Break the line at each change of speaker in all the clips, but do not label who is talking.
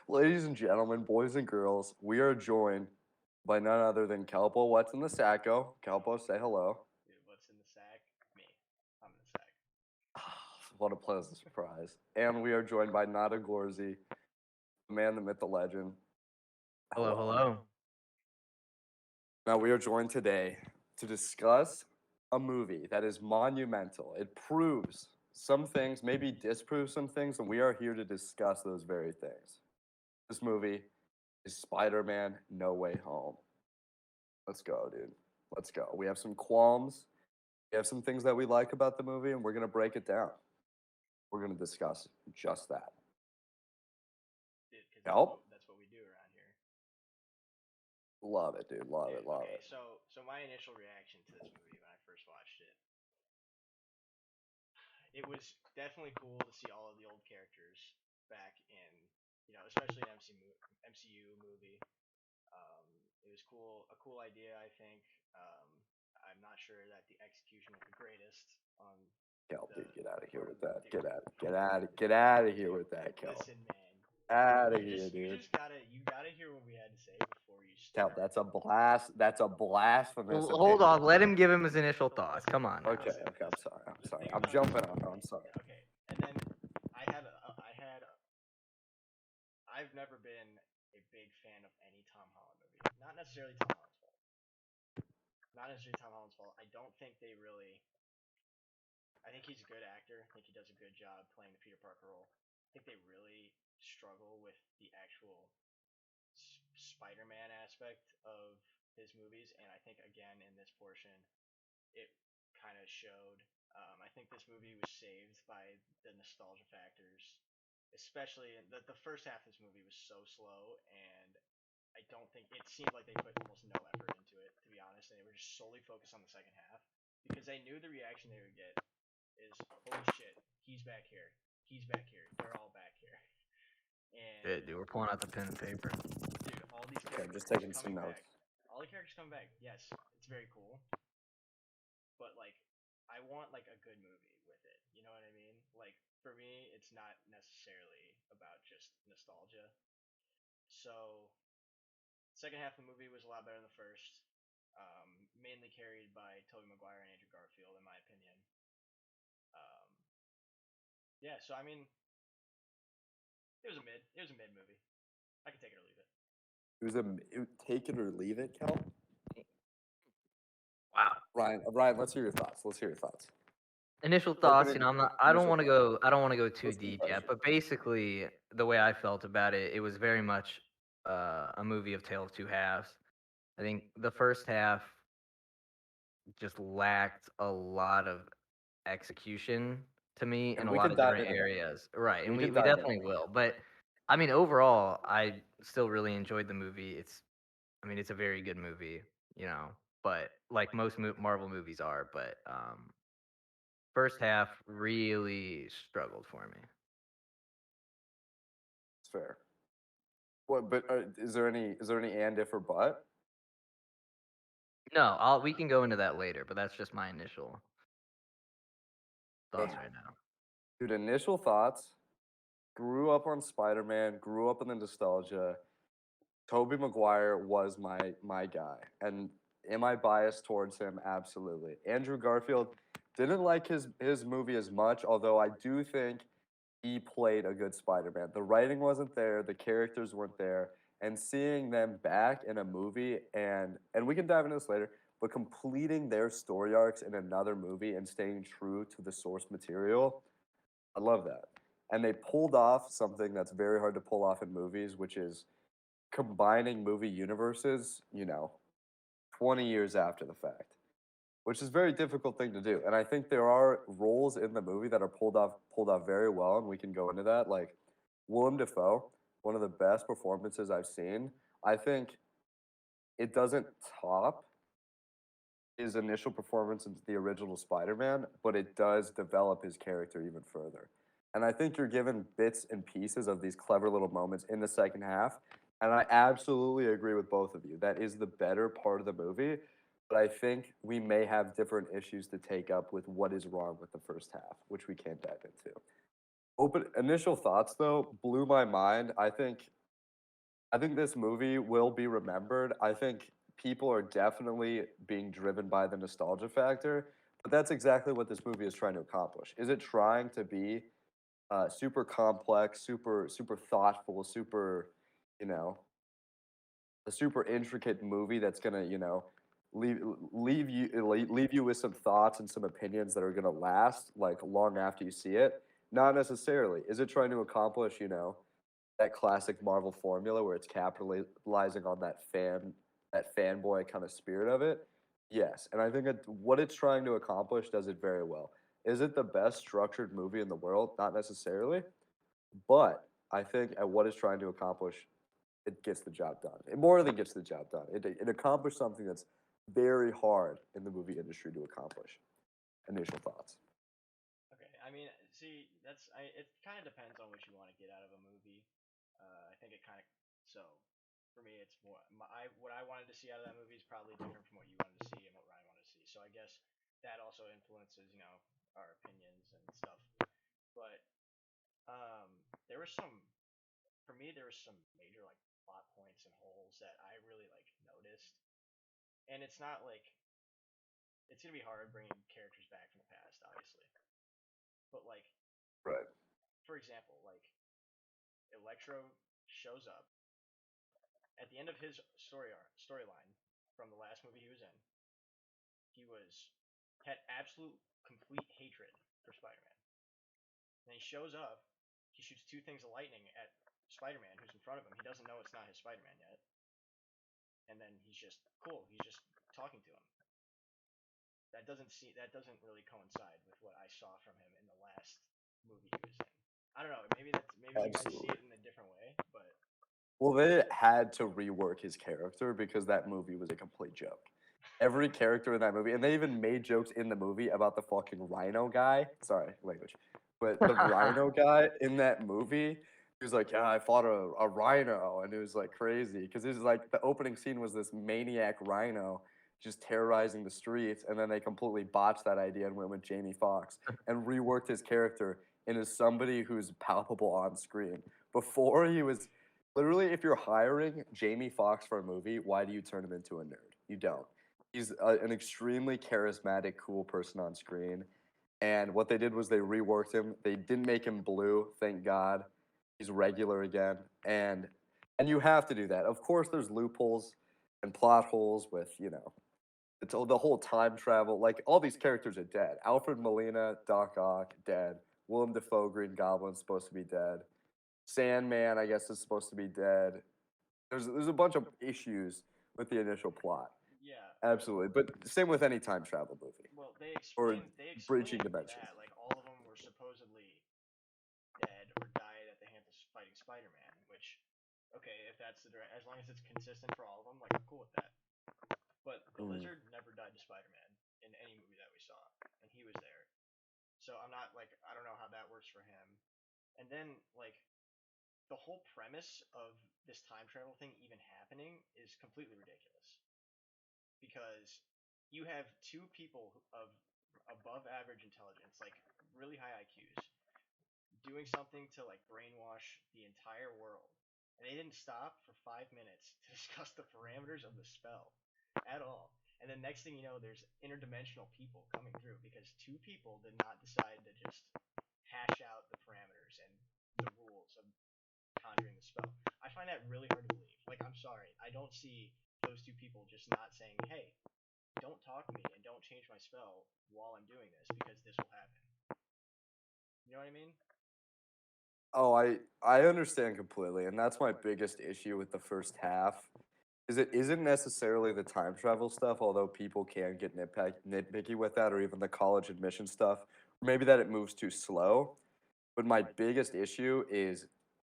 Ladies and gentlemen, boys and girls, we are joined by none other than Kelpo. What's in the sacco? Kelpo, say hello.
Dude, what's in the sack? Me. I'm in the sack.
What a pleasant surprise. And we are joined by Nada Gorzi, the man, the myth, the legend.
Hello,
Hello.
hello.
Now, we are joined today to discuss a movie that is monumental. It proves some things, maybe disproves some things, and we are here to discuss those very things. This movie is Spider-Man No Way Home. Let's go, dude. Let's go. We have some qualms. We have some things that we like about the movie, and we're going to break it down. We're going to discuss just that.
Dude, because
Help?
that's what we do around here.
Love it, dude. Love it.
Dude,
Love
okay,
it.
so my initial reaction to this movie when I first watched it, it was definitely cool to see all of the old characters back in, especially an MCU movie. It was cool, a cool idea, I think. Um, I'm not sure that the execution was the greatest on
Kelp,
the
dude, get out of here
part of
with
the
that.
dude.
Get out of here
Dude,
with that, Kelp.
listen, man.
Out of
You
here,
just you
dude.
just gotta hear what we had to say before you
Kelp,
start.
that's a blast. That's a blasphemous
Well, hold
opinion.
on. Let him give him his initial thoughts.
Listen,
Come on now.
Okay,
listen,
okay. I'm
listen.
sorry. I'm
The
sorry.
thing
I'm
about
jumping on. I'm sorry.
okay, and then I've never been a big fan of any Tom Holland movie. Not necessarily Tom Holland's fault. Not necessarily Tom Holland's fault. I don't think they really. I think he's a good actor. I think he does a good job playing the Peter Parker role. I think they really struggle with the actual Spider-Man aspect of his movies, and I think again in this portion, it kind of showed. I think this movie was saved by the nostalgia factors, especially the first half of this movie was so slow, and I don't think it seemed like they put almost no effort into it, to be honest, and they were just solely focused on the second half because they knew the reaction they would get is holy shit, he's back here, he's back here, they're all back here, and
Dude, we're pulling out the pen and paper.
dude, all these
Okay, I'm
characters
just taking some
coming
notes.
back, all the characters coming back. Yes, it's very cool, but like I want like a good movie with it. You know what I mean? Like for me, it's not necessarily about just nostalgia. So second half of the movie was a lot better than the first. Mainly carried by Tobey Maguire and Andrew Garfield, in my opinion. Um, yeah, so I mean, it was a mid movie. I can take it or leave it.
Take it or leave it, Kelp.
Wow.
Ryan, let's hear your thoughts. Let's hear your thoughts.
Initial
Open
thoughts,
it.
I'm not I don't
Initial
want to
thoughts.
go I don't want to go too
First
deep
impression.
yet, but basically the way I felt about it, it was very much a movie of Tale of Two Halves. I think the first half just lacked a lot of execution to me in
And
a
we
lot
can
of
dive
different
into that.
areas. Right, and
We
we,
can
we
dive into
definitely
that.
will. But I mean, overall, I still really enjoyed the movie. It's a very good movie, but like most Marvel movies are. But first half really struggled for me.
It's fair. What? But is there any and if or but?
No, we can go into that later, but that's just my initial thoughts
Damn.
right now.
Dude, initial thoughts. Grew up on Spider-Man. Grew up in the nostalgia. Tobey Maguire was my guy. And am I biased towards him? Absolutely. Andrew Garfield didn't like his movie as much, although I do think he played a good Spider-Man. The writing wasn't there, the characters weren't there, and seeing them back in a movie and we can dive into this later, but completing their story arcs in another movie and staying true to the source material, I love that. And they pulled off something that's very hard to pull off in movies, which is combining movie universes, 20 years after the fact, which is a very difficult thing to do. And I think there are roles in the movie that are pulled off very well, and we can go into that. Like Willem Dafoe, one of the best performances I've seen. I think it doesn't top his initial performance in the original Spider-Man, but it does develop his character even further. And I think you're given bits and pieces of these clever little moments in the second half. And I absolutely agree with both of you. That is the better part of the movie. But I think we may have different issues to take up with what is wrong with the first half, which we can't dive into. Open initial thoughts though blew my mind. I think I think this movie will be remembered. I think people are definitely being driven by the nostalgia factor, but that's exactly what this movie is trying to accomplish. Is it trying to be super complex, super thoughtful, super, you know, a super intricate movie that's gonna, leave leave you with some thoughts and some opinions that are gonna last like long after you see it? Not necessarily. Is it trying to accomplish, that classic Marvel formula where it's capitalizing on that fanboy kind of spirit of it? Yes, and I think what it's trying to accomplish does it very well. Is it the best structured movie in the world? Not necessarily, but I think at what it's trying to accomplish, it gets the job done. It more than gets the job done. It accomplished something that's very hard in the movie industry to accomplish. Initial thoughts.
Okay, I mean, see, it kind of depends on what you want to get out of a movie. I think it kind of so for me, it's more what I wanted to see out of that movie is probably different from what you wanted to see and what Ryan wanted to see. So I guess that also influences, our opinions and stuff. But um, there was some for me there was some major like plot points and holes that I really like noticed, and it's not like it's gonna be hard bringing characters back from the past, obviously. But like,
Right.
for example, like Electro shows up at the end of his storyline from the last movie he was in. He had absolute complete hatred for Spider-Man. Then he shows up, he shoots two things of lightning at Spider-Man, who's in front of him. He doesn't know it's not his Spider-Man yet, and then he's just cool. He's just talking to him. That doesn't really coincide with what I saw from him in the last movie he was in. I don't know. Maybe you guys see
Absolutely.
it in a different way, but
Well, they had to rework his character because that movie was a complete joke. Every character in that movie, and they even made jokes in the movie about the fucking rhino guy. Sorry, language. But the rhino guy in that movie, he was like, "Yeah, I fought a rhino," and it was like crazy because it was like the opening scene was this maniac rhino just terrorizing the streets, and then they completely botched that idea and went with Jamie Foxx and reworked his character into somebody who's palpable on screen. Before he was literally, if you're hiring Jamie Foxx for a movie, why do you turn him into a nerd? You don't. He's an extremely charismatic, cool person on screen. And what they did was they reworked him. They didn't make him blue, thank God. He's regular again. And you have to do that. Of course, there's loopholes and plot holes with, it's the whole time travel. Like all these characters are dead. Alfred Molina, Doc Ock, dead. Willem Dafoe, Green Goblin, supposed to be dead. Sandman, I guess, is supposed to be dead. There's a bunch of issues with the initial plot.
yeah.
Absolutely, but same with any time travel movie
Well,
or
they
bridging
explained
dimensions.
that like all of them were supposedly dead or died at the hands of fighting Spider-Man. Which, okay, if that's as long as it's consistent for all of them, like I'm cool with that. But the
Mm.
Lizard never died to Spider-Man in any movie that we saw, and he was there. So I'm not like I don't know how that works for him. And then like the whole premise of this time travel thing even happening is completely ridiculous because you have two people of above average intelligence, like really high IQs, doing something to like brainwash the entire world. And they didn't stop for 5 minutes to discuss the parameters of the spell at all. And then next thing you know, there's interdimensional people coming through because two people did not decide to just hash out the parameters and the rules of conjuring the spell. I find that really hard to believe. Like, I'm sorry, I don't see those two people just not saying, "Hey, don't talk to me and don't change my spell while I'm doing this because this will happen." You know what I mean?
Oh, I understand completely, and that's my biggest issue with the first half. Is it isn't necessarily the time travel stuff, although people can get nitpicky with that, or even the college admission stuff. Maybe that it moves too slow. But my biggest issue is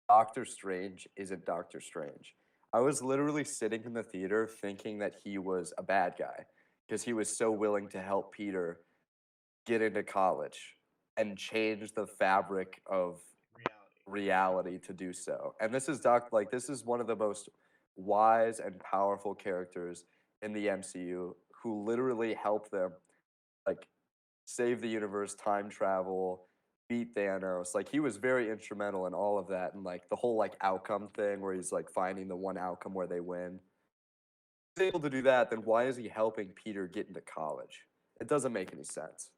Doctor Strange isn't Doctor Strange. I was literally sitting in the theater thinking that he was a bad guy because he was so willing to help Peter get into college and change the fabric of
Reality.
reality to do so. And this is one of the most wise and powerful characters in the MCU who literally help them like save the universe, time travel, beat Thanos. Like he was very instrumental in all of that, and like the whole like outcome thing where he's like finding the one outcome where they win. If he's able to do that, then why is he helping Peter get into college? It doesn't make any sense.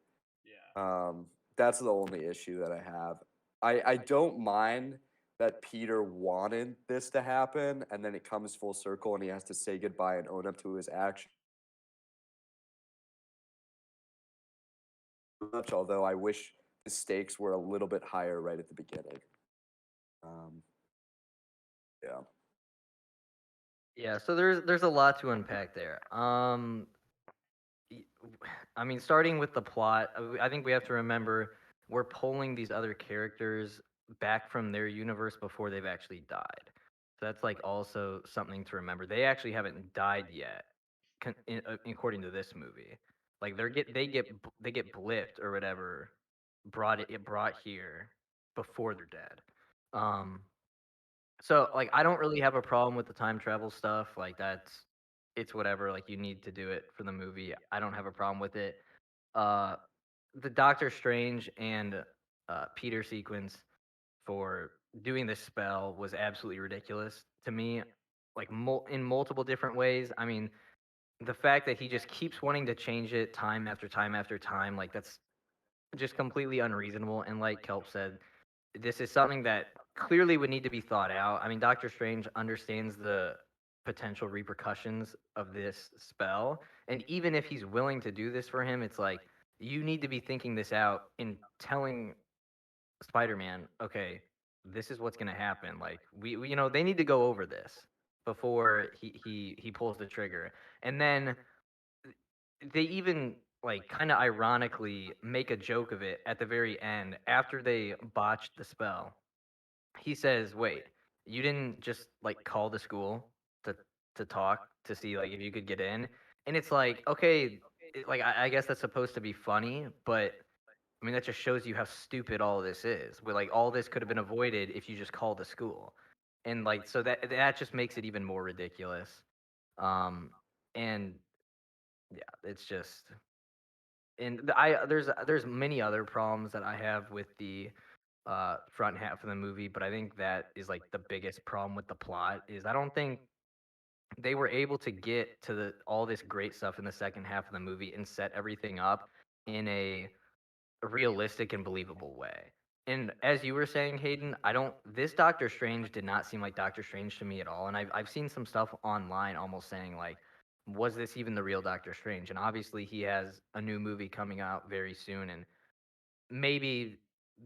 Yeah.
That's the only issue that I have. I don't mind that Peter wanted this to happen, and then it comes full circle, and he has to say goodbye and own up to his actions. Much, although I wish the stakes were a little bit higher right at the beginning. Um, yeah.
Yeah, so there's a lot to unpack there. y- I mean, starting with the plot, I think we have to remember we're pulling these other characters back from their universe before they've actually died. So that's like also something to remember. They actually haven't died yet, according to this movie. Like they get blipped or whatever, brought here before they're dead. Um, so like I don't really have a problem with the time travel stuff. Like it's whatever. Like you need to do it for the movie. I don't have a problem with it. Uh, the Doctor Strange and Peter sequence for doing this spell was absolutely ridiculous to me. Like in multiple different ways. I mean, the fact that he just keeps wanting to change it time after time after time, like that's just completely unreasonable. And like Kelp said, this is something that clearly would need to be thought out. I mean, Doctor Strange understands the potential repercussions of this spell, and even if he's willing to do this for him, it's like you need to be thinking this out and telling Spider-Man, okay, this is what's going to happen. Like you know, they need to go over this before he pulls the trigger. And then they even like kind of ironically make a joke of it at the very end after they botched the spell. He says, "Wait, you didn't just like call the school to talk to see like if you could get in?" And it's like, okay, like I guess that's supposed to be funny, but I mean that just shows you how stupid all of this is. Where like all this could have been avoided if you just called the school, and like so that just makes it even more ridiculous. Um, and yeah, it's just and there's many other problems that I have with the front half of the movie, but I think that is like the biggest problem with the plot is I don't think they were able to get to the all this great stuff in the second half of the movie and set everything up in a realistic and believable way. And as you were saying, Hayden, I don't. This Doctor Strange did not seem like Doctor Strange to me at all. And I've seen some stuff online almost saying like, was this even the real Doctor Strange? And obviously he has a new movie coming out very soon, and maybe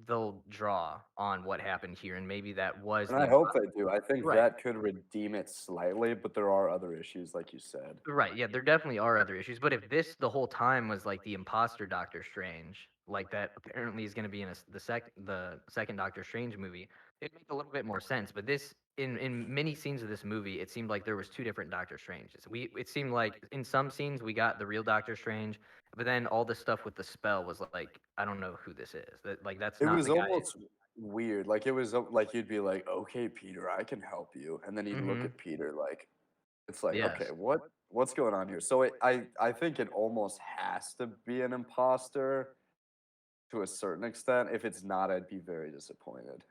they'll draw on what happened here, and maybe that was
And
the
I hope they do. I think
right.
that could redeem it slightly, but there are other issues, like you said.
Right, yeah, there definitely are other issues, but if this the whole time was like the imposter Doctor Strange, like that apparently is going to be in the second Doctor Strange movie, it makes a little bit more sense. But this in many scenes of this movie, it seemed like there was two different Doctor Stranges. It seemed like in some scenes we got the real Doctor Strange, but then all the stuff with the spell was like I don't know who this is. That like that's
It
not
was
the guy.
almost weird. Like it was like you'd be like, "Okay, Peter, I can help you," and then you'd look
Mhm.
at Peter like it's like, "Okay,
Yes.
what's going on here?" So I think it almost has to be an imposter to a certain extent. If it's not, I'd be very disappointed.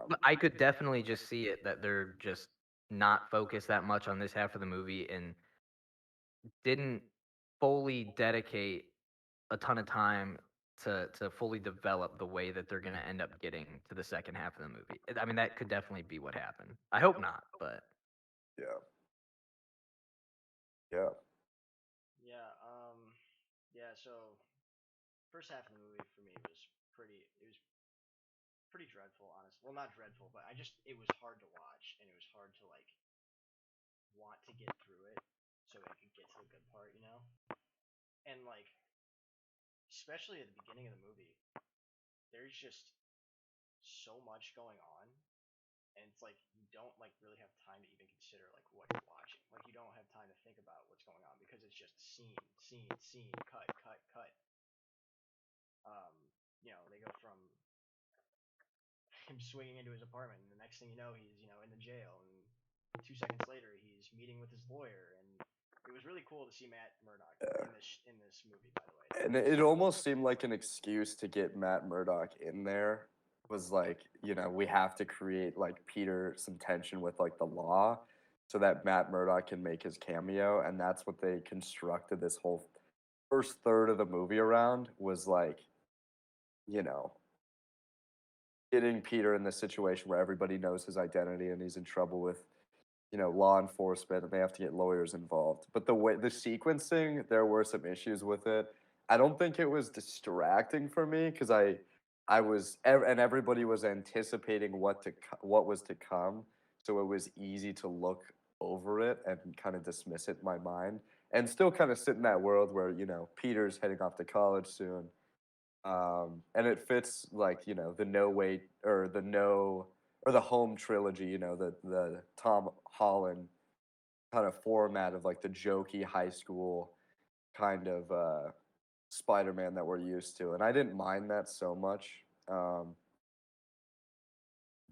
But I could definitely just see it that they're just not focused that much on this half of the movie and didn't fully dedicate a ton of time to fully develop the way that they're going to end up getting to the second half of the movie. I mean, that could definitely be what happened. I hope not, but
Yeah, yeah.
Yeah. Yeah. So first half of the movie for me was pretty. It was pretty dreadful, honestly. Well, not dreadful, but it was hard to watch, and it was hard to like want to get through it so I could get to the good part, you know. And like, especially at the beginning of the movie, there's just so much going on, and it's like you don't like really have time to even consider like what you're watching. Like you don't have time to think about what's going on because it's just scene, scene, scene, cut, cut, cut. Um, they go from him swinging into his apartment, and the next thing you know, he's in the jail, and 2 seconds later, he's meeting with his lawyer, and It was really cool to see Matt Murdock
Yeah.
in this movie, by the way.
And it almost seemed like an excuse to get Matt Murdock in there. Was like, we have to create like Peter some tension with like the law so that Matt Murdock can make his cameo. And that's what they constructed this whole first third of the movie around was like, you know, getting Peter in this situation where everybody knows his identity and he's in trouble with, law enforcement and they have to get lawyers involved. But the sequencing, there were some issues with it. I don't think it was distracting for me because and everybody was anticipating what was to come, so it was easy to look over it and kind of dismiss it in my mind, and still kind of sit in that world where Peter's heading off to college soon, and it fits like the No Way or the No or the Home trilogy, the Tom Holland kind of format of like the jokey high school kind of Spider-Man that we're used to, and I didn't mind that so much. Um,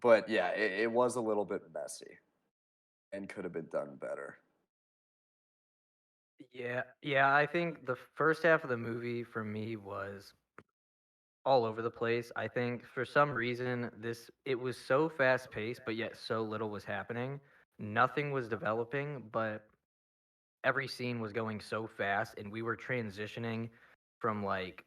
but yeah, it was a little bit messy and could have been done better.
Yeah, yeah, I think the first half of the movie for me was all over the place. I think for some reason it was so fast paced, but yet so little was happening. Nothing was developing, but every scene was going so fast, and we were transitioning from like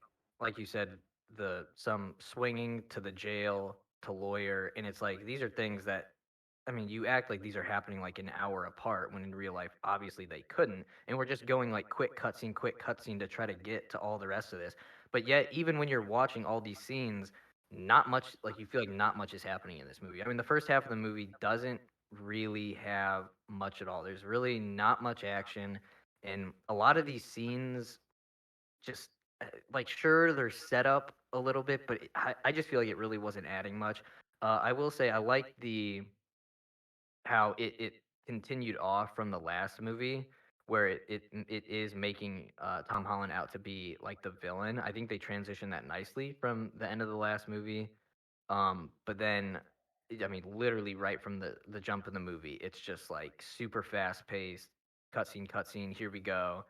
you said, the some swinging to the jail to lawyer, and it's like these are things that, I mean, you act like these are happening like an hour apart when in real life obviously they couldn't, and we're just going like quick cutscene to try to get to all the rest of this. But yet even when you're watching all these scenes, not much, like, you feel like not much is happening in this movie. I mean, the first half of the movie doesn't really have much at all. There's really not much action, and a lot of these scenes just like, sure, they're set up a little bit, but I just feel like it really wasn't adding much. I will say I like the how it continued off from the last movie, where it is making Tom Holland out to be like the villain. I think they transitioned that nicely from the end of the last movie. But then, I mean, literally right from the jump in the movie, it's just like super fast paced, cutscene. Here we go.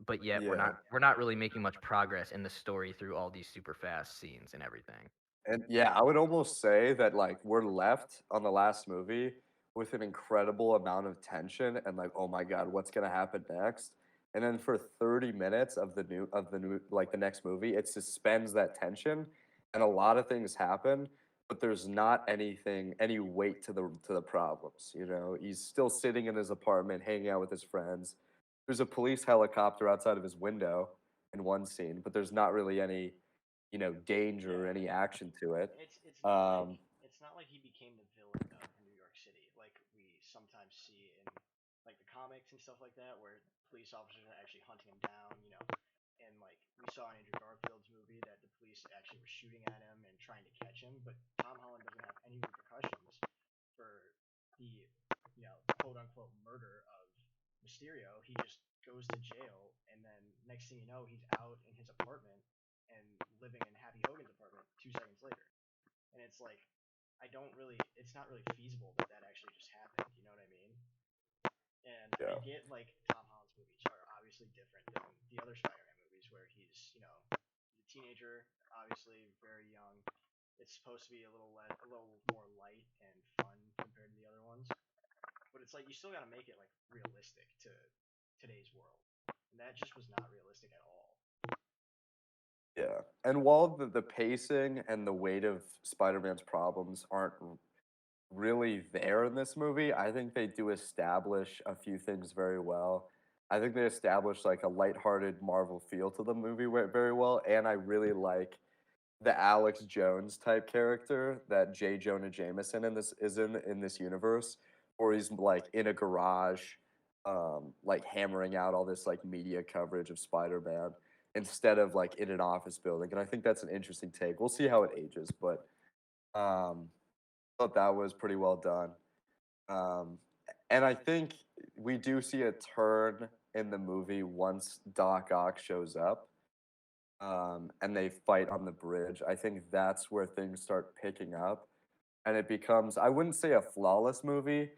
But yet
Yeah.
we're not really making much progress in the story through all these super fast scenes and everything.
And yeah, I would almost say that like we're left on the last movie with an incredible amount of tension and like, oh my God, what's gonna happen next? And then for 30 minutes of the new like the next movie, it suspends that tension and a lot of things happen, but there's not any weight to the problems, He's still sitting in his apartment, hanging out with his friends. There's a police helicopter outside of his window in one scene, but there's not really any danger or
Yeah,
any action to it.
it's not like
Um,
he became the villain of New York City like we sometimes see in like the comics and stuff like that, where police officers are actually hunting him down, and like we saw in Andrew Garfield's movie that the police actually were shooting at him and trying to catch him, but Tom Holland doesn't have any repercussions for the quote unquote murder of Mysterio. He just goes to jail, and then next thing you know, he's out in his apartment and living in Happy Hogan's apartment 2 seconds later. And it's like, it's not really feasible that that actually just happened. You know what I mean? And I
yeah,
get like Tom Holland's movies are obviously different than the other Spider-Man movies where he's a teenager, obviously very young. It's supposed to be a little more light and fun compared to the other ones, but it's like you still got to make it like realistic to today's world, and that just was not realistic at all.
yeah. And while the pacing and the weight of Spider-Man's problems aren't really there in this movie, I think they do establish a few things very well. I think they establish like a lighthearted Marvel feel to the movie very well, and I really like the Alex Jones type character that J. Jonah Jameson in this universe, or he's like in a garage, like hammering out all this like media coverage of Spider-Man instead of like in an office building. And I think that's an interesting take. We'll see how it ages, but um, thought that was pretty well done. Um, and I think we do see a turn in the movie once Doc Ock shows up and they fight on the bridge. I think that's where things start picking up, and it becomes I wouldn't say a flawless movie,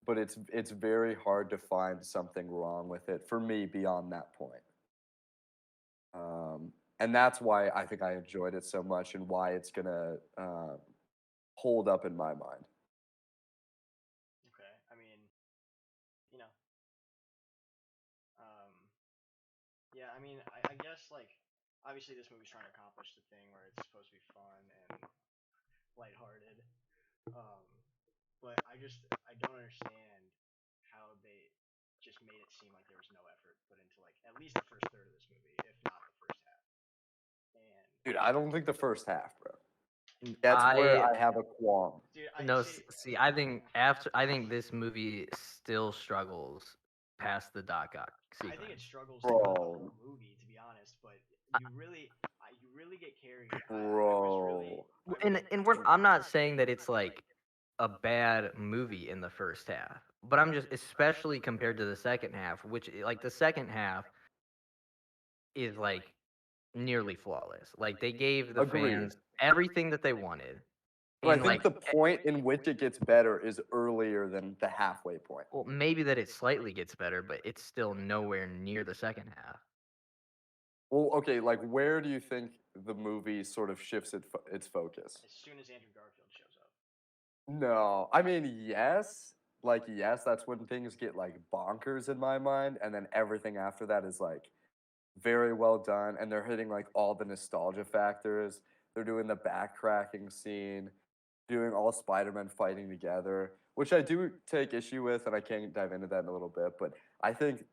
but it's very hard to find something wrong with it for me beyond that point. And that's why I think I enjoyed it so much and why it's gonna hold up in my mind.
Okay. I mean, you know, um, yeah. I mean, I guess like obviously this movie's trying to accomplish the thing where it's supposed to be fun and lighthearted. Um, but I don't understand how they just made it seem like there was no effort put into like at least the first third of this movie, if not the first half. And
Dude, I don't think the first half, bro.
N-
That's where
I
I have a qualm.
dude,
no see. I think this movie still struggles past the Doc Ock
I think it
sequence.
struggles throughout the
Bro,
whole movie, to be honest. But
I-
you really get carried.
bro.
I was,
and I'm not saying that it's like a bad movie in the first half, but I'm just especially compared to the second half, which like the second half is like nearly flawless. Like they gave the
Agreed.
fans everything that they wanted
But I
in
think
like
the point in which it gets better is earlier than the halfway point.
well maybe that it slightly gets better, but it's still nowhere near the second half.
Well, okay, like where do you think the movie sort of shifts its focus?
as soon as Andrew Garfield shows up.
No, I mean, yes, like yes, that's when things get like bonkers in my mind, and then everything after that is like very well done, and they're hitting like all the nostalgia factors. They're doing the backtracking scene, doing all Spider-Man fighting together, which I do take issue with, and I can dive into that in a little bit. But I think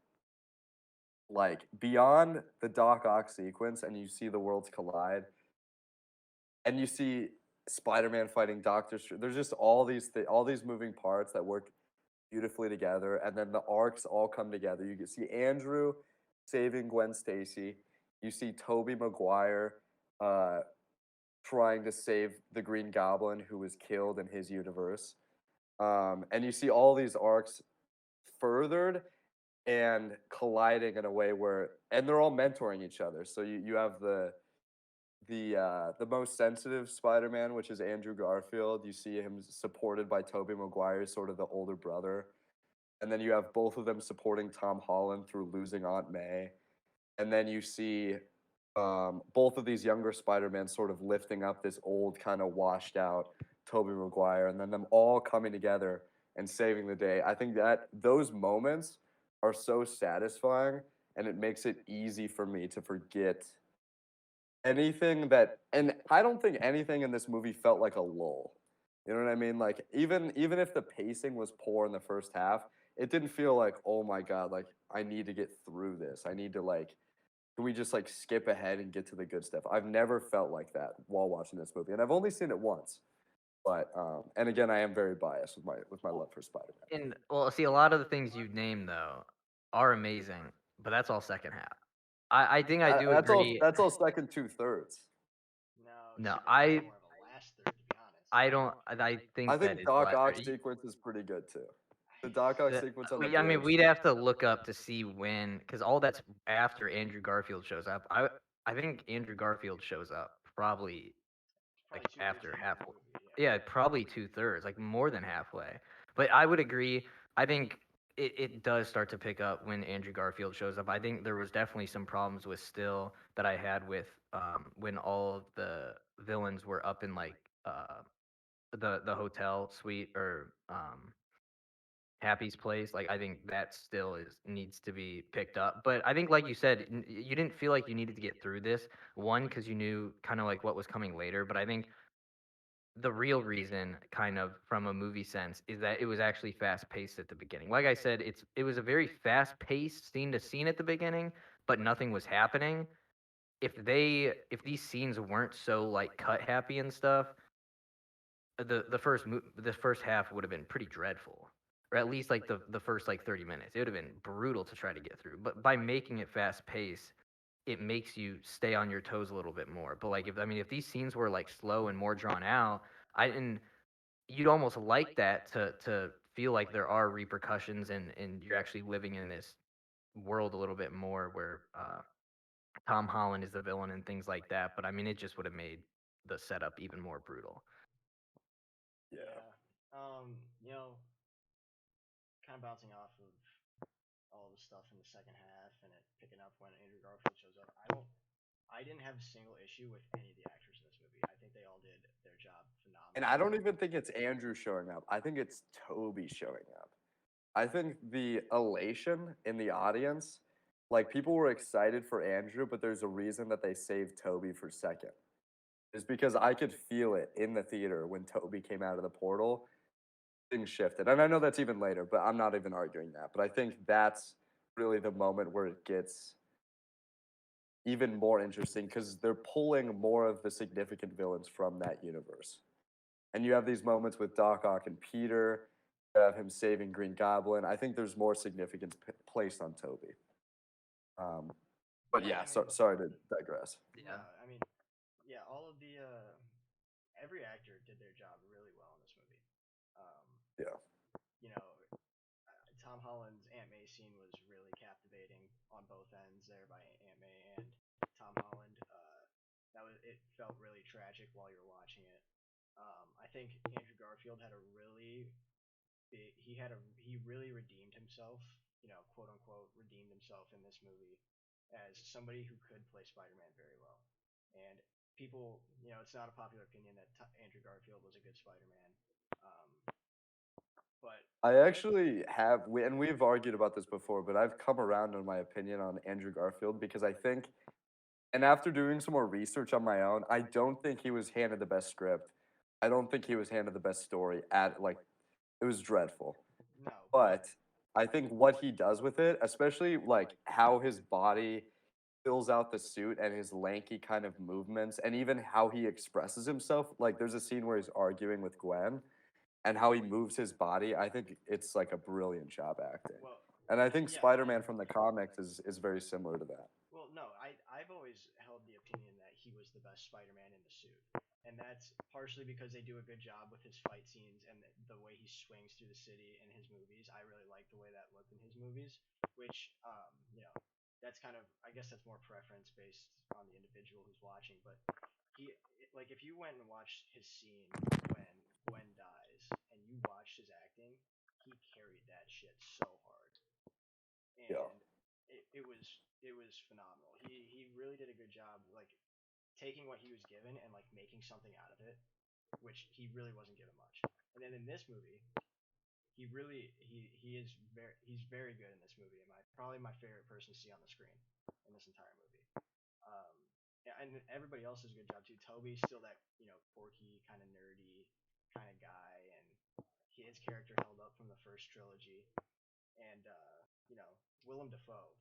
like beyond the Doc Ock sequence, and you see the worlds collide, and you see Spider-Man fighting Doctor Strange. There's just all these moving parts that work beautifully together, and then the arcs all come together. You can see Andrew saving Gwen Stacy. You see Tobey Maguire uh, trying to save the Green Goblin who was killed in his universe. And you see all these arcs furthered and colliding in a way where, and they're all mentoring each other. So you have the most sensitive Spider-Man, which is Andrew Garfield. You see him supported by Tobey Maguire, sort of the older brother, and then you have both of them supporting Tom Holland through losing Aunt May, and then you see both of these younger Spider-Man sort of lifting up this old kind of washed out Tobey Maguire, and then them all coming together and saving the day. I think that those moments are so satisfying, and it makes it easy for me to forget anything that, and I don't think anything in this movie felt like a lull. You know what I mean? Like even if the pacing was poor in the first half, it didn't feel like, oh my god, like I need to get through this. I need to like, can we just like skip ahead and get to the good stuff? I've never felt like that while watching this movie, and I've only seen it once. But and again, I am very biased with my love for Spider-Man.
And well, see, a lot of the things you named though are amazing, but that's all second half. I think I do
That's all.
agree.
That's all second two thirds.
No,
No,
Secret Life is more of a last third, to be honest.
I don't. I
I
think that
think
is
Doc
latter.
Ock sequence is pretty good too. The Doc Ock sequence on the
I mean,
bridge.
we'd have to look up to see when, because all that's after Andrew Garfield shows up. I think Andrew Garfield shows up probably like
Probably two-thirds
after
into the
halfway.
movie.
Yeah, probably 2/3, like more than halfway. But I would agree. I think it does start to pick up when Andrew Garfield shows up. I think there was definitely some problems with still that I had with when all of the villains were up in like the hotel suite or Happy's place. Like I think that still is needs to be picked up. But I think like you said, you didn't feel like you needed to get through this one because you knew kind of like what was coming later. But I think the real reason kind of from a movie sense is that it was actually fast paced at the beginning. Like I said, it was a very fast paced scene to scene at the beginning, but nothing was happening. If these scenes weren't so like cut happy and stuff, the first half would have been pretty dreadful. Or at least like the first like 30 minutes. It would have been brutal to try to get through. But by making it fast paced, it makes you stay on your toes a little bit more. But like if these scenes were like slow and more drawn out, I and you'd almost like that to feel like there are repercussions and you're actually living in this world a little bit more where Tom Holland is the villain and things like that. But I mean, it just would have made the setup even more brutal.
Yeah.
Yeah. You know, kind of bouncing off of all the stuff in the second half and it picking up when Andrew Garfield shows up. I didn't have a single issue with any of the actors in this movie. I think they all did their job
And I don't
phenomenally.
even think it's Andrew showing up. I think it's Toby showing up. I think the elation in the audience, like people were excited for Andrew, but there's a reason that they saved Toby for second. Is because I could feel it in the theater when Toby came out of the portal. Things shifted. And I know that's even later, but I'm not even arguing that. But I think that's really the moment where it gets even more interesting because they're pulling more of the significant villains from that universe. And you have these moments with Doc Ock and Peter. You have him saving Green Goblin. I think there's more significance placed on Toby. Um, but
Yeah,
yeah,
I mean,
sorry to digress.
no,
Yeah.
I mean, yeah, all of the every actor did their job really well in this movie. Um,
Yeah.
you know, Tom Holland's Aunt May scene was really captivating on both ends there by Aunt May and Tom Holland. That was it felt really tragic while you're watching it. I think Andrew Garfield had a really he really redeemed himself, quote unquote redeemed himself in this movie as somebody who could play Spider-Man very well. And people, it's not a popular opinion that Andrew Garfield was a good Spider-Man. Um, but
I actually have, and we've argued about this before, but I've come around on my opinion on Andrew Garfield because I think, and after doing some more research on my own, I don't think he was handed the best script. I don't think he was handed the best story at, like, it was dreadful.
no, but
But I think what he does with it, especially like how his body fills out the suit and his lanky kind of movements, and even how he expresses himself. Like, there's a scene where he's arguing with Gwen, and how he moves his body. I think it's like a brilliant job acting.
well,
And I think
yeah, I
Spider-Man from the comics is very similar to that.
Well, no, I've always held the opinion that he was the best Spider-Man in the suit, and that's partially because they do a good job with his fight scenes and the way he swings through the city in his movies. I really like the way that looked in his movies, which that's kind of I guess that's more preference based on the individual who's watching. But like if you went and watched his scene when Gwen dies and you watched his acting, he carried that shit so hard
Yeah.
and it was phenomenal. He really did a good job like taking what he was given and like making something out of it, which he really wasn't given much. And then in this movie, he's very good in this movie, and probably my favorite person to see on the screen in this entire movie. Um, yeah, and everybody else does a good job too. Toby's still that quirky kind of nerdy kind of guy, and his character held up from the first trilogy. And Willem Dafoe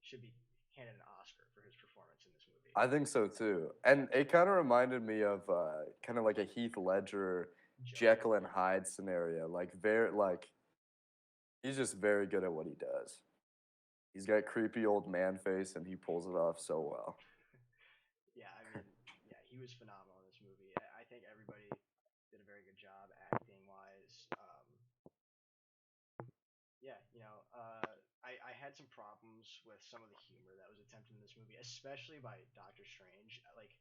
should be handed an Oscar for his performance in this movie.
I think so too. And it kind of reminded me of kind of like a Heath Ledger,
Joker.
Jekyll and Hyde scenario. Like very like he's just very good at what he does. He's got creepy old man face and he pulls it off so well.
Yeah, I mean, yeah, he was phenomenal in this movie. I think everybody did a very good job acting wise. Yeah, I had some problems with some of the humor that was attempted in this movie, especially by Doctor Strange. Like,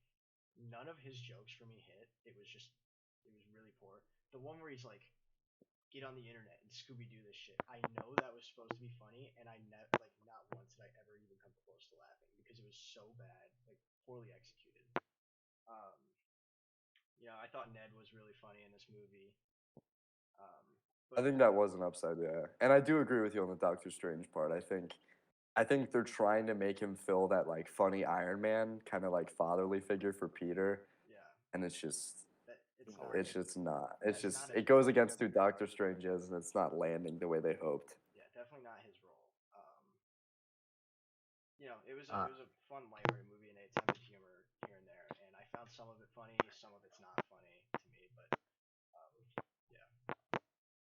none of his jokes for me hit. It was really poor. The one where he's like, get on the internet and Scooby Doo this shit. I know that was supposed to be funny, and like not once did I ever even come close to laughing because it was so bad, like poorly executed. Um, I thought Ned was really funny in this movie. Um,
I
but
think that was an upside, yeah. And I do agree with you on the Doctor Strange part. I think they're trying to make him fill that like funny Iron Man kind of like fatherly figure for Peter,
yeah,
and it's just
that it's not.
it's just not. It's
That's
just
not his
it goes
role.
against who Doctor Strange is, and it's not landing the way they hoped.
Yeah, definitely not his role.
Uh,
It was a fun lighthearted movie and it attempted humor here and there, and I found some of it funny, some of it's not funny to me, but um, yeah,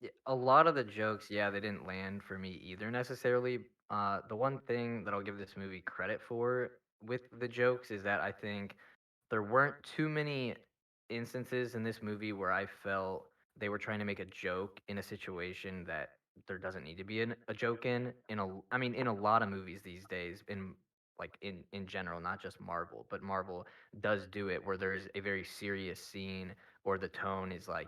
yeah, a lot of the jokes, yeah, they didn't land for me either necessarily. The one thing that I'll give this movie credit for with the jokes is that I think there weren't too many instances in this movie where I felt they were trying to make a joke in a situation that there doesn't need to be a joke in. I mean, in a lot of movies these days, in like in general, not just Marvel, but Marvel does do it where there's a very serious scene or the tone is like,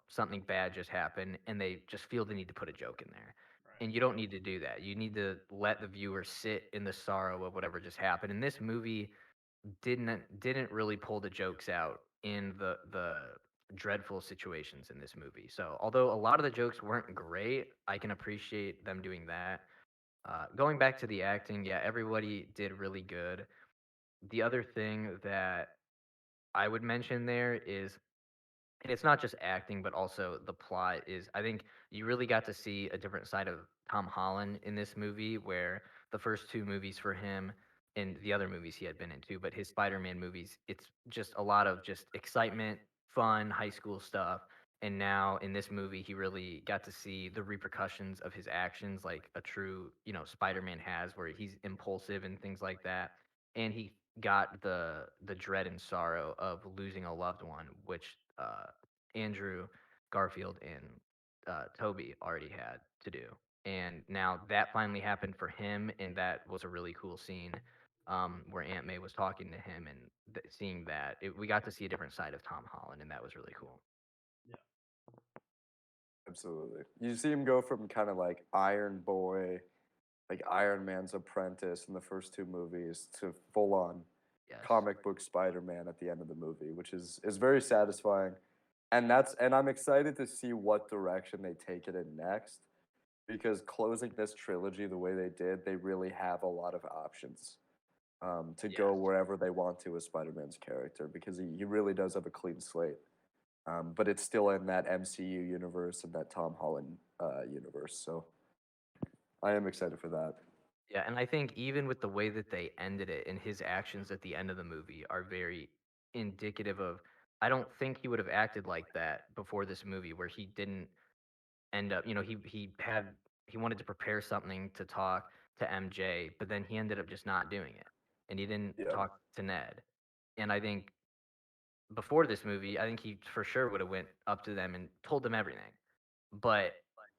something bad just happened and they just feel the need to put a joke in there. And
Right.
you don't need to do that. You need to let the viewer sit in the sorrow of whatever just happened. And this movie didn't really pull the jokes out in the dreadful situations in this movie. So although a lot of the jokes weren't great, I can appreciate them doing that. Going back to the acting, yeah, everybody did really good. The other thing that I would mention there is, and it's not just acting, but also the plot is, I think you really got to see a different side of Tom Holland in this movie, where the first two movies for him and the other movies he had been into, but his Spider-Man movies, it's just a lot of just excitement, fun, high school stuff. And now in this movie, he really got to see the repercussions of his actions, like a true, Spider-Man has, where he's impulsive and things like that. And he got the dread and sorrow of losing a loved one, which Andrew Garfield and Toby already had to do. And now that finally happened for him, and that was a really cool scene where Aunt May was talking to him and seeing that. We got to see a different side of Tom Holland, and that was really cool.
Yeah.
Absolutely. You see him go from kind of like Iron Boy, like Iron Man's apprentice in the first two movies, to full on
Yes.
comic book Spider-Man at the end of the movie, which is very satisfying. And I'm excited to see what direction they take it in next, because closing this trilogy the way they did, they really have a lot of options to go
Yes.
wherever they want to with Spider-Man's character, because he really does have a clean slate. But it's still in that MCU universe and that Tom Holland universe. So I am excited for that.
Yeah, and I think even with the way that they ended it and his actions at the end of the movie are very indicative of, I don't think he would have acted like that before this movie, where he didn't end up, he wanted to prepare something to talk to MJ, but then he ended up just not doing it. And he didn't
Yeah.
talk to Ned. And I think before this movie, I think he for sure would have went up to them and told them everything. But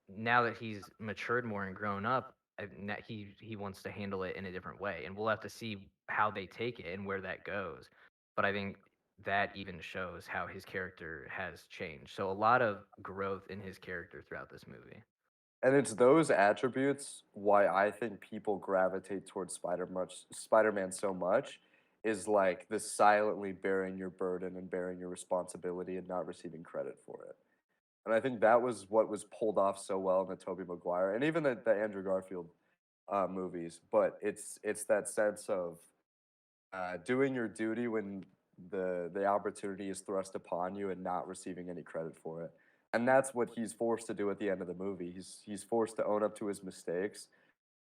now that he's matured more and grown up, he wants to handle it in a different way, and we'll have to see how they take it and where that goes. But I think that even shows how his character has changed. So a lot of growth in his character throughout this movie.
And it's those attributes why I think people gravitate towards Spider-Man so much, is like the silently bearing your burden and bearing your responsibility and not receiving credit for it. And I think that was what was pulled off so well in the Tobey Maguire and even the Andrew Garfield movies. But it's that sense of doing your duty when the opportunity is thrust upon you and not receiving any credit for it. And that's what he's forced to do at the end of the movie. He's forced to own up to his mistakes,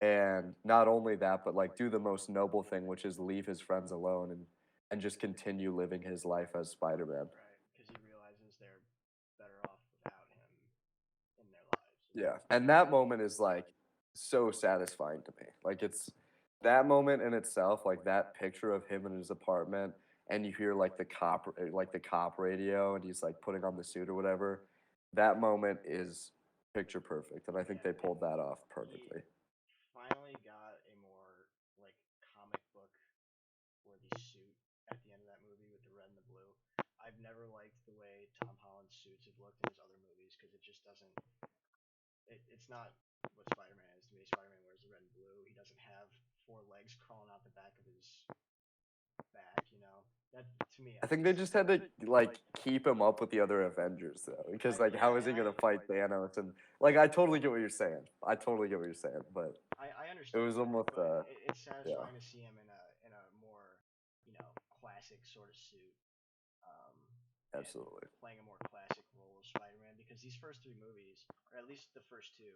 and not only that, but like do the most noble thing, which is leave his friends alone and just continue living his life as Spider-Man.
Right. Because he realizes they're better off without him in their lives.
Yeah, and that moment is like so satisfying to me. Like it's that moment in itself, like that picture of him in his apartment, and you hear like the cop radio, and he's like putting on the suit or whatever. That moment is picture perfect, and I think
Yeah.
they pulled that off
He
perfectly.
finally got a more like comic book worthy suit at the end of that movie with the red and the blue. I've never liked the way Tom Holland's suits have looked in his other movies because it just doesn't. It's not what Spider-Man is to me. Spider-Man wears the red and blue. He doesn't have four legs crawling out the back of his back. That to me,
I
I
think they
just
just had to like keep him up with the other Avengers though, because like
yeah,
how is he gonna fight Thanos? And like I totally get what you're saying. I totally get what you're saying, but
I
it
understand
was
that,
almost
but it's
yeah,
satisfying to see him in a more classic sort of suit, um, and
absolutely.
playing a more classic role of Spider-Man because these first three movies, or at least the first two,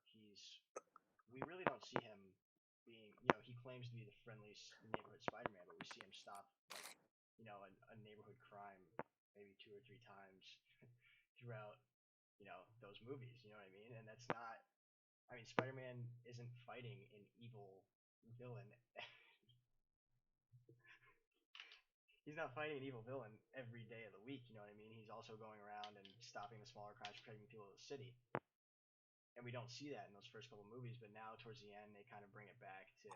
he's we really don't see him being he claims to be the friendliest neighborhood Spider-Man, but we see him stop like a neighborhood crime maybe two or three times throughout those movies. You know what I mean? And that's not. I mean, Spider-Man isn't fighting an evil villain. He's not fighting an evil villain every day of the week. You know what I mean? He's also going around and stopping the smaller crimes, protecting people of the city. And we don't see that in those first couple movies, but now towards the end they kind of bring it back to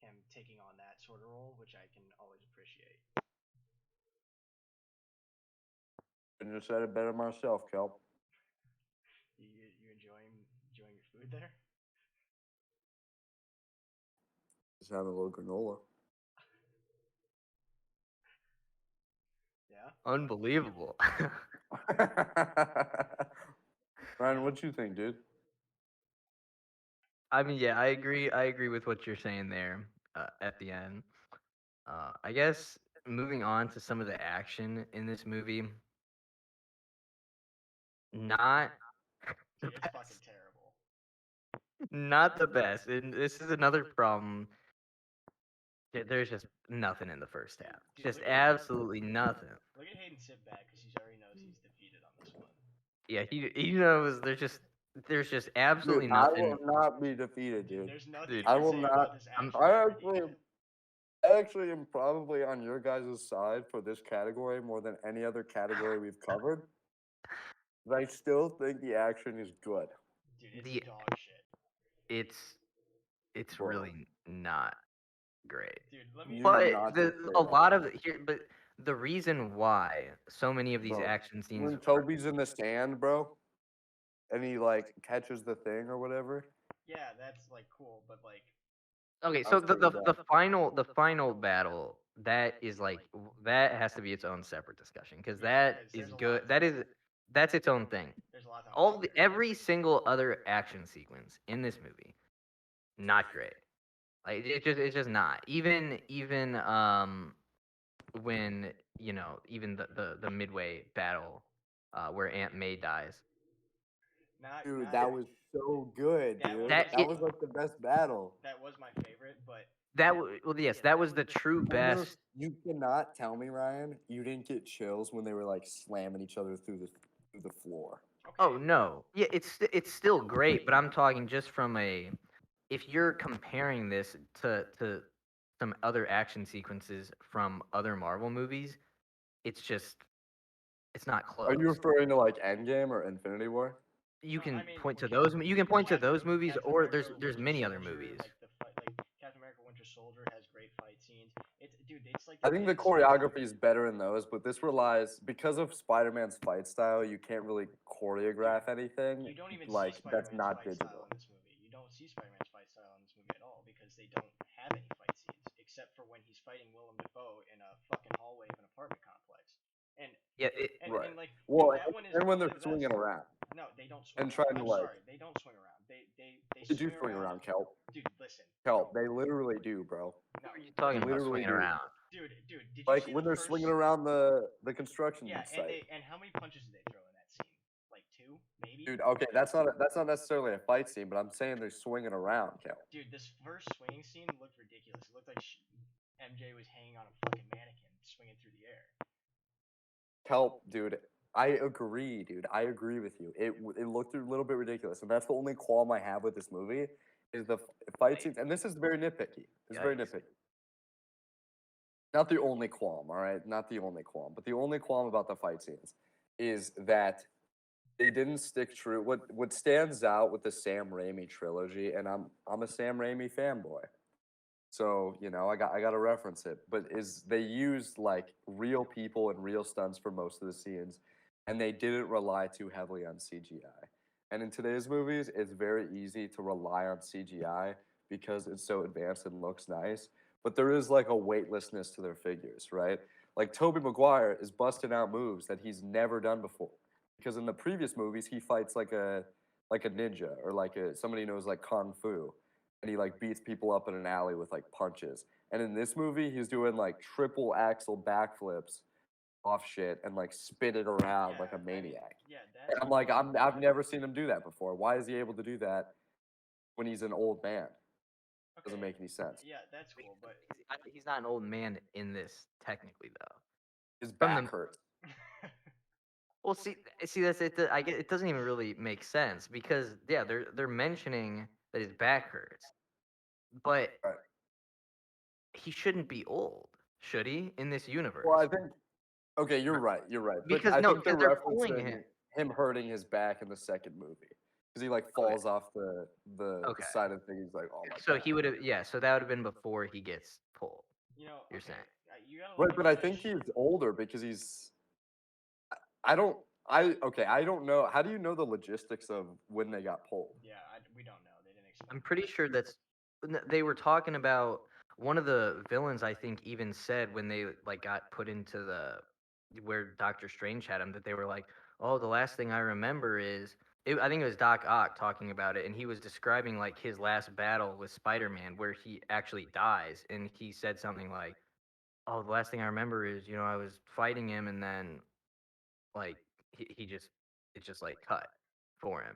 him taking on that sort of role, which I can always appreciate.
Couldn't have said it better myself, Kelp.
You enjoying your food there?
Just having a little granola.
Yeah.
Unbelievable.
Ryan, what you think, dude?
I mean, yeah, I agree. I agree with what you're saying there at the end. I guess moving on to some of the action in this movie, not the
Dude, it's fucking
best.
terrible.
Not the best. And this is another problem. There's just nothing in the first half.
Dude,
Just
look at
absolutely nothing.
look at Hayden sit back because he already knows he's defeated on this one.
Yeah, he knows there's just
Dude,
absolutely
I
nothing.
will not be defeated,
Dude,
dude.
there's nothing
Dude,
you
I
can
will
say
not.
about this
I'm-
action
I
movie.
actually am probably on your guys' side for this category more than any other category we've covered. But I still think the action is good.
Dude, it's
The
dog shit.
it's
Bro.
really not great.
Dude, let me.
You
But
did not just say
a
that.
lot of here, but the reason why so many of these
Bro,
action scenes
when Toby's in the stand, bro, and he like catches the thing or whatever.
Yeah, that's like cool, but like,
Okay,
That
so
was pretty bad.
the final battle that is like that has to be its own separate discussion because
yeah,
that
because
is
there's a lot.
good. That's its own thing.
There's a lot to unpack there.
Every single other action sequence in this movie, not great. Like it's just not. Even when even the midway battle where Aunt May dies.
Dude, that was so good,
That
dude.
was-
That
That
it
was like the best battle.
that was my favorite, but
well yes, that was the true
When they're-
best.
You cannot tell me, Ryan, you didn't get chills when they were like slamming each other through the floor.
okay.
Oh no, yeah, it's still great, but I'm talking just from a if you're comparing this to some other action sequences from other Marvel movies, it's just it's not close.
Are you referring to like Endgame or Infinity War?
You
No,
can
I mean,
point to
well,
those. You can point to those
Captain-
movies,
Captain
or
America,
there's
Winter
many other
Soldier,
movies.
Like the fight, like Captain America: Winter Soldier has great fight scenes. It's like
I think the
kids-
choreography is better in those, but this relies because of Spider-Man's fight style. You can't really choreograph anything.
You don't even
Like
see
that's
Spider-Man's
not
fight style
digital.
in this movie. You don't see Spider-Man's fight style in this movie at all because they don't have any fight scenes except for when he's fighting Willem Dafoe in a fucking hallway of an apartment complex. And
Yeah,
Right.
and like
Well,
that one is
and when
probably
they're
the
swinging
best.
around
No, they don't swing
and
around.
trying to
I'm
like,
sorry, they don't swing around. They
they do swing
around.
around, Kelp.
Dude, listen.
Kelp, they literally do, bro.
No,
what are you talking about
Literally
swinging
do.
around?
dude, did you
Like
see
when
the
they're
first?
swinging around the construction
Yeah,
site.
and how many punches did they throw in that scene? Like two, maybe.
Dude, okay, that's not necessarily a fight scene, but I'm saying they're swinging around, Kelp.
Dude, this first swinging scene looked ridiculous. It looked like MJ was hanging on a fucking mannequin, swinging through the air.
Kelp, dude. I agree, dude. I agree with you. It looked a little bit ridiculous, and that's the only qualm I have with this movie is the fight scenes. And this is very nitpicky. It's very
Yikes.
nitpicky. Not the only qualm, all right? Not the only qualm, but the only qualm about the fight scenes is that they didn't stick true. What stands out with the Sam Raimi trilogy, and I'm a Sam Raimi fanboy, so I got to reference it. But is they used like real people and real stunts for most of the scenes, and they didn't rely too heavily on CGI. And in today's movies, it's very easy to rely on CGI because it's so advanced and looks nice. But there is like a weightlessness to their figures, right? Like Tobey Maguire is busting out moves that he's never done before. Because in the previous movies, he fights like a ninja or like somebody who knows like kung fu, and he like beats people up in an alley with like punches. And in this movie, he's doing like triple axle backflips off shit and like spin it around like a maniac.
Yeah,
And I'm like, I've never seen him do that before. Why is he able to do that when he's an old man? Doesn't make any sense.
Yeah, that's cool, but
He's not an old man in this technically though.
His
From
back
the-
hurts.
Well, see that's it. I get it doesn't even really make sense because yeah, they're mentioning that his back hurts, but
Right.
he shouldn't be old, should he? In this universe,
Well, I think okay, you're right. You're right. But
Because
I
no,
think they're
because they're pulling
referencing
him.
him hurting his back in the second movie. because he like falls off the
Okay.
side of the thing. He's like, oh my
So
god.
he would have, yeah. So that would have been before he gets pulled.
You know,
You're
okay,
saying.
you gotta let
Right,
me
but I think
finish.
he's older because he's. I don't. I don't know. How do you know the logistics of when they got pulled?
Yeah, we don't know. They didn't explain.
I'm pretty sure they were talking about one of the villains. I think even said when they like got put into the where Doctor Strange had him that they were like, oh, the last thing I remember is I think it was Doc Ock talking about it, and he was describing like his last battle with Spider-Man where he actually dies, and he said something like, oh, the last thing I remember is I was fighting him, and then like he just it's just like cut for him.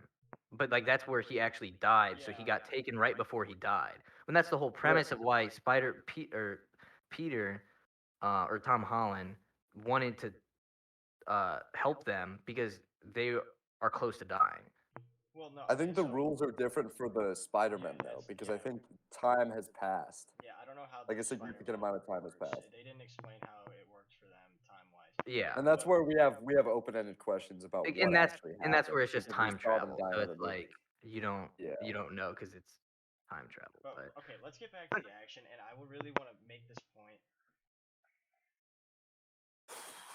But like that's where he actually died, so he got taken right before he died. And that's the whole premise of why Peter or Tom Holland wanted to help them because they are close to dying.
Well, no.
I
Okay,
think the
so,
rules are different for the Spider-Man though, because I think time has passed.
Yeah, I don't know how.
Like a
the
significant
Spider-Man
amount of time has
works.
passed.
They didn't explain how it works for them time-wise.
Yeah.
And that's where we have open-ended questions about
Like,
what actually happened.
and that's where it's just
because we
time
saw them
travel.
die in
So
other
it's like
movies.
you don't
Yeah.
you don't know because it's time travel.
But
But
okay, let's get back to the action, and I would really want to make this point.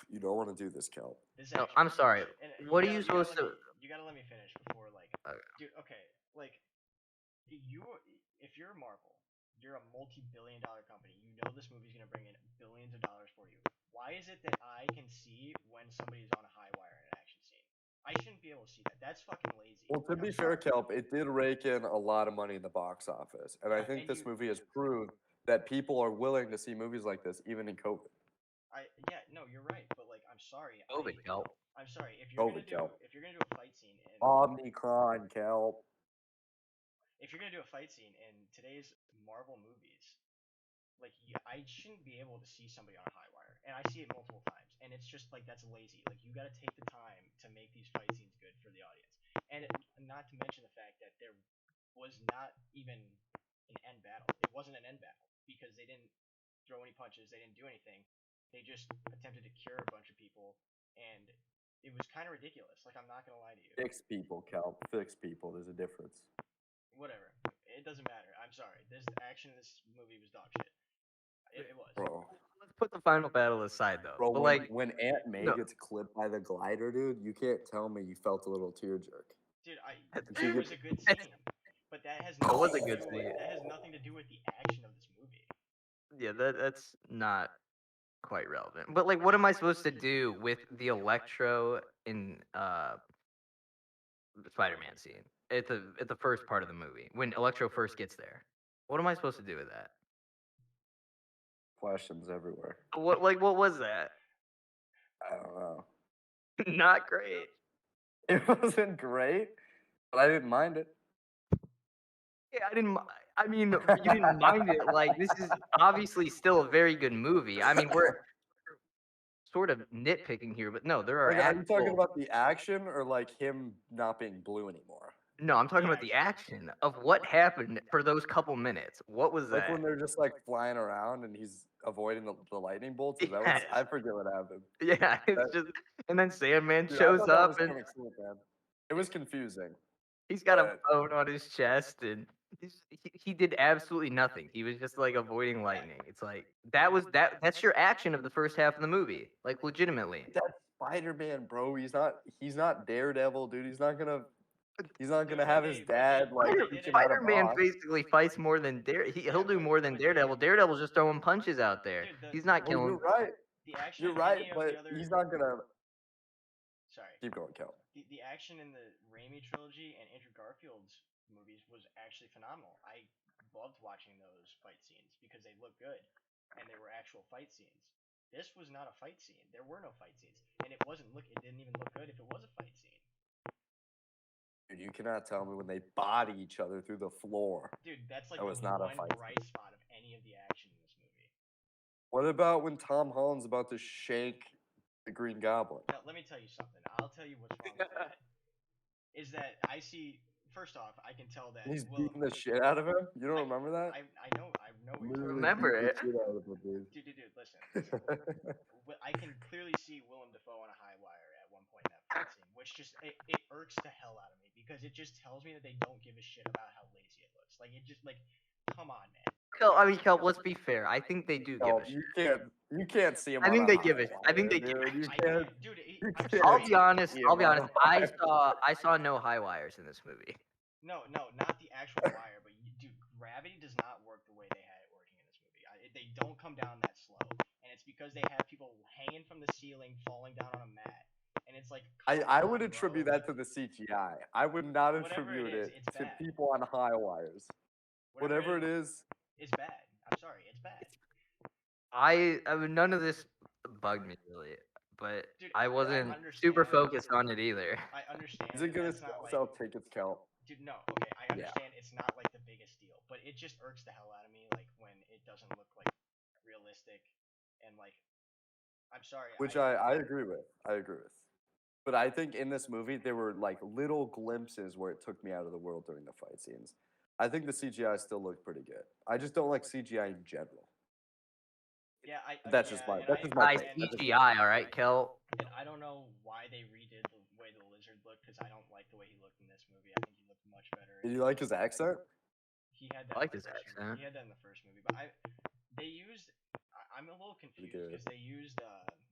You don't want to do this, Kelp.
This
no,
action,
I'm sorry.
and
What are you supposed to?
You gotta let me finish before like,
Okay.
dude. Okay, like, you, if you're Marvel, you're a multi-billion-dollar company. You know this movie's gonna bring in billions of dollars for you. Why is it that I can see when somebody's on a high wire in an action scene? I shouldn't be able to see that. That's fucking lazy.
Well, to
Like,
be
I'm
fair,
sorry.
Kelp, it did rake in a lot of money in the box office. And I
Yeah,
think
and
this movie has proved that people are willing to see movies like this, even in COVID.
Yeah, no, you're right, but like, I'm sorry.
COVID help.
I'm sorry.
COVID, Kelp.
If you're gonna do a fight scene in
Omnicron, Kelp.
if you're gonna do a fight scene in today's Marvel movies, like, I shouldn't be able to see somebody on a high wire, and I see it multiple times, and it's just like that's lazy. Like, you got to take the time to make these fight scenes good for the audience, and not to mention the fact that there was not even an end battle. It wasn't an end battle because they didn't throw any punches, they didn't do anything. They just attempted to cure a bunch of people, and it was kind of ridiculous. Like, I'm not gonna lie to you.
Fix people, Kelp. Fix people. There's a difference.
Whatever. It doesn't matter. I'm sorry. This action in this movie was dog shit. It was.
Bro.
Let's put the final battle aside though.
Bro,
But
when Aunt May
no.
gets clipped by the glider, dude, you can't tell me you felt a little tear jerk.
Dude,
She
it was
gets-
a good scene, but that has
It was
nothing
a good
to do
scene.
with that has nothing to do with the action of this movie.
Yeah, that's not quite relevant. But like, what am I supposed to do with the Electro in Spider-Man scene at the first part of the movie when Electro first gets there? What am I supposed to do with that?
Questions everywhere.
What was that?
I don't know.
Not great.
It wasn't great, but I didn't mind it.
Yeah, I didn't. I mean, you didn't mind it. Like, this is obviously still a very good movie. I mean, we're sort of nitpicking here, but no, there are
Like, are you talking
actual.
about the action or like him not being blue anymore?
No, I'm talking about the action of what happened for those couple minutes. What was
Like
that?
when they're just like flying around and he's avoiding the lightning bolts. Is that
Yes.
I forget what happened.
Yeah, it's
That-
just, and then Sandman
Dude, I
shows
thought that
up
was
and
kind of cool, man. It was confusing.
he's got a
but-
bone on his chest, and he did absolutely nothing. He was just like avoiding lightning. It's like that's your action of the first half of the movie, like legitimately.
That's Spider-Man, bro. He's not Daredevil, dude. He's not gonna have his dad like teach him how to
Spider-Man
box.
basically fights more than he'll do more than Daredevil. Daredevil's just throwing punches out there.
Dude,
He's not
Oh,
killing.
you're right.
The action
You're
in
right,
any of
but
the other
he's not gonna
sorry.
keep going, Kel.
The action in the Raimi trilogy and Andrew Garfield's movies was actually phenomenal. I loved watching those fight scenes because they looked good and they were actual fight scenes. This was not a fight scene. There were no fight scenes, and it didn't even look good if it was a fight scene.
Dude, you cannot tell me when they body each other through the floor.
Dude, that's like
That was
the
not a
one
fight
bright spot of any of the action in this movie.
What about when Tom Holland's about to shake the Green Goblin?
Now, let me tell you something. I'll tell you what's wrong with that. Is that I see. First off, I can tell that
And he's beating the shit out of him. You don't remember that?
I know what you're
Literally
talking
Remember
beat
it.
the shit out of him, dude.
Dude, listen. I can clearly see Willem Dafoe on a high wire at one point in that fight scene, which which just it irks the hell out of me because it just tells me that they don't give a shit about how lazy it looks. Like it just like, come on, man.
Kelp, let's be fair. I think they do give
No,
a shit.
you can't see him
I
on
think
a
they give a. I think
highwire,
they give.
dude. You
I
can't.
can't, dude.
You
I'm
can't
I'll
sorry.
be honest.
see
I'll
him
be
on
honest.
a
I
highwire.
saw no high wires in this movie.
No, not the actual wire, but dude, gravity does not work the way they had it working in this movie. They don't come down that slow, and it's because they have people hanging from the ceiling, falling down on a mat, and it's like,
I
come
would
on,
attribute
bro.
that to the CGI. I would not
Whatever it
attribute
is,
it
it's
to
bad.
people on high wires. Whatever it is,
it's bad. I'm sorry, it's bad.
I mean, none of this bugged me really, but
Dude,
I
I
wasn't
understand.
super focused on it either.
I understand.
is it gonna
that's not like,
sell tickets, Kelp?
dude, no, okay, I
Yeah.
understand it's not like the biggest deal, but it just irks the hell out of me, like when it doesn't look like realistic, and like, I'm sorry,
Which I agree with. I agree with. But I think in this movie there were like little glimpses where it took me out of the world during the fight scenes. I think the CGI still looked pretty good. I just don't like CGI in general.
yeah,
That's just my
and
By
take. That's just my
CGI, all right, Kelp.
And I don't know why they redid the way the lizard looked because I don't like the way he looked in this movie. I think he looked much better.
Did you like his accent?
He had that.
I liked
in
his
the first
accent.
movie. He had that in the first movie, but they used. I'm a little confused
good.
because they used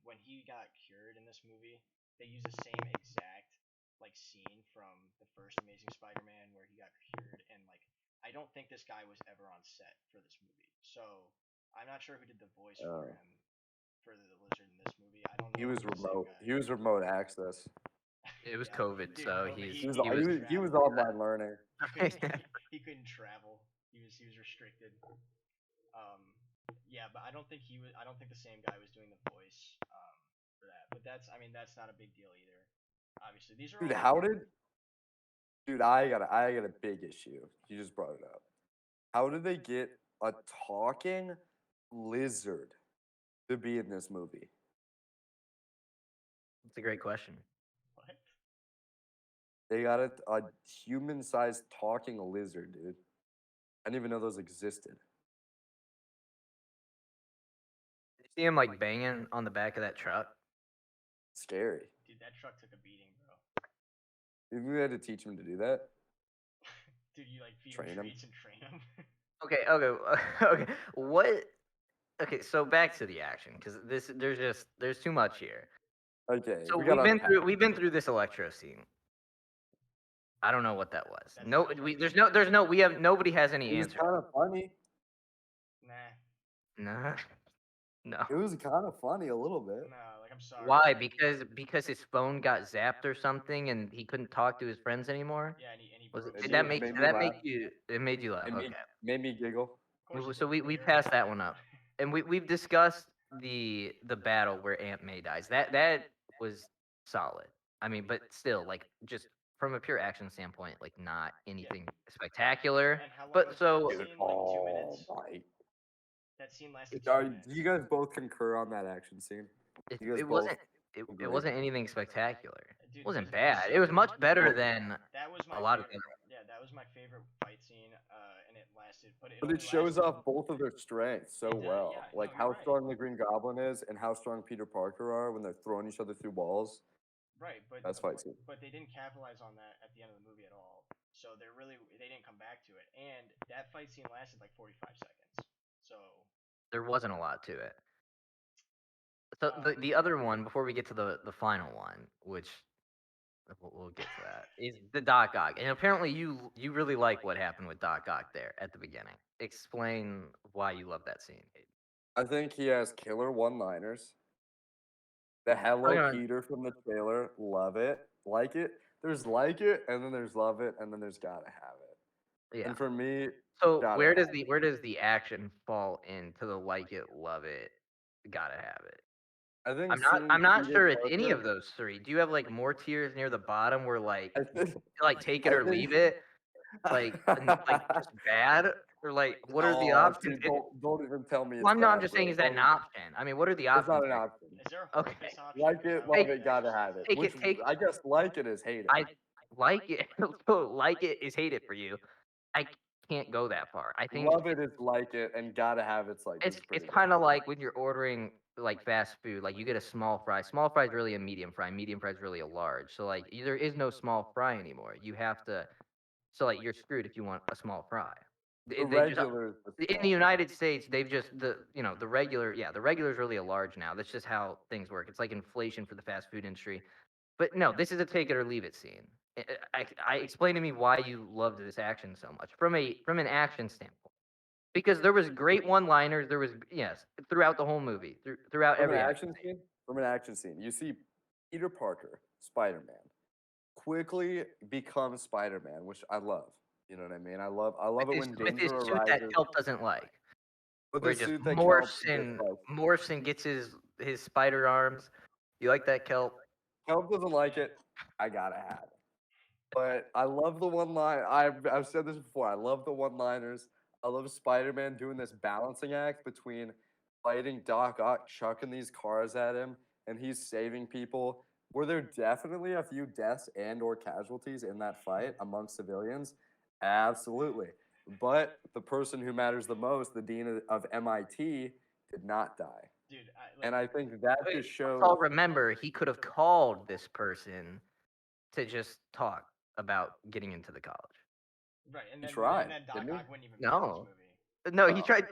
when he got cured in this movie. They used the same exact like scene from the first Amazing Spider-Man where he got cured, and like I don't think this guy was ever on set for this movie, so I'm not sure who did the voice for him for the lizard in this movie. I don't know.
He was
if it's the same
remote.
guy.
He was remote access.
It was
Yeah,
COVID,
dude,
so
COVID,
He was
couldn't
he was
travel.
online learning.
He couldn't travel. He was restricted. Yeah, but I don't think I don't think the same guy was doing the voice for that. But that's not a big deal either. Obviously, these are
Dude,
all.
dude, I got a big issue. You just brought it up. How did they get a talking lizard to be in this movie?
it's a great question.
What?
They got a human-sized talking lizard, dude. I didn't even know those existed.
Did you see him like banging on the back of that truck?
Scary.
Dude, that truck took a beating, bro.
You think we had to teach him to do that?
Dude, you like feed
Train
him
him.
treats and train him.
Okay. What? Okay, so back to the action because there's too much here.
Okay,
So
we gotta
we've been through this electro scene. I don't know what that was.
That's
No,
not
we
like-
there's no we have nobody has any
It was
answer.
kind of funny.
Nah,
No.
It was kind of funny a little bit.
no, like I'm sorry.
Why? Because his phone got zapped or something, and he couldn't talk to his friends anymore.
Yeah, and he
Was
broke
it,
his
did that
It
make
made
did
me
that make
laugh.
you? It made you laugh.
It
Okay.
made me giggle.
Of course
So
it
we
did.
passed that one up, and we've discussed the battle where Aunt May dies. That was solid. I mean, but still, like just from a pure action standpoint, like not anything spectacular.
And how long
But
was
so
that scene? Like 2 minutes.
my!
That scene lasted 2
Do
minutes.
you guys both concur on that action scene? You guys
it
both
wasn't it
agree?
wasn't anything spectacular.
Dude,
It wasn't
the
bad. It was
scene-
much better
Well,
than
That was my
a lot of
favorite. Yeah, that was my favorite fight scene, and it lasted. But
But
only
it shows
lasted-
off both of their strengths so
It does,
well.
yeah,
Like
no,
how
you're right.
strong the Green Goblin is and how strong Peter Parker are when they're throwing each other through walls.
Right, but
That's fight scene.
But they didn't capitalize on that at the end of the movie at all. So they didn't come back to it, and that fight scene lasted like 45 seconds. So
there wasn't a lot to it. So
Um,
the other one before we get to the final one, which we'll get to that, is the Doc Ock. And apparently you really like what happened with Doc Ock there at the beginning. Explain why you love that scene.
I think he has killer one-liners. The Hello
Okay.
Peter from the trailer, love it, like it. There's like it, and then there's love it, and then there's gotta have it.
Yeah.
And for me,
So
gotta
where
have
does the action fall into the like it, love it, gotta have it?
I think
I'm not
Peter
sure it's any
Parker-
of those three. Do you have like more tiers near the bottom where like
I think,
take it
I
or
think-
leave it? Like just bad? Or like what are the
Oh,
options?
dude, don't even tell me. It's
Well, I'm
bad,
just
bro.
saying, is that an
Don't-
option? I mean, what are the
It's
options?
not an option.
is there a
Okay.
horrendous option?
Like it, love
Take-
it, gotta have it.
take it-
Which
take-
I guess like it is hate it.
I like it. So like it is hate it for you. I can't go that far. I think
Love it is like it, and gotta have it's like
it's
pretty good.
kind of like when you're ordering like fast food, like you get a small fry. Small fry is really a medium fry. Medium fry is really a large. So like there is no small fry anymore. You have to. So like you're screwed if you want a small fry.
The
They just
regular is the
in the
small.
United States, they've just the regular, yeah, the regular is really a large now. That's just how things work. It's like inflation for the fast food industry. But no, this is a take it or leave it scene. I explain to me why you loved this action so much from an action standpoint. Because there was great one-liners. There was yes throughout the whole movie, throughout
From an
every act.
action scene, you see Peter Parker, Spider-Man, quickly become Spider-Man, which I love. You know what I mean? I love it when
With his
danger
suit that
arises.
Kelp doesn't like,
With
where
the
he just
suit that Kelp
and
dislikes.
morphs and gets his spider arms. You like that, Kelp?
Kelp doesn't like it. I gotta have it. But I love the one line. I've said this before. I love the one-liners. I love Spider-Man doing this balancing act between fighting Doc Ock, chucking these cars at him, and he's saving people. Were there definitely a few deaths and or casualties in that fight among civilians? Absolutely. But the person who matters the most, the dean of MIT, did not die.
Dude,
And I think that just
Let's
shows.
all remember he could have called this person to just talk about getting into the college.
right, and
He
then
tried,
and then Doc
didn't he?
Ock wouldn't even be in
No,
this movie.
no, he
Oh.
tried.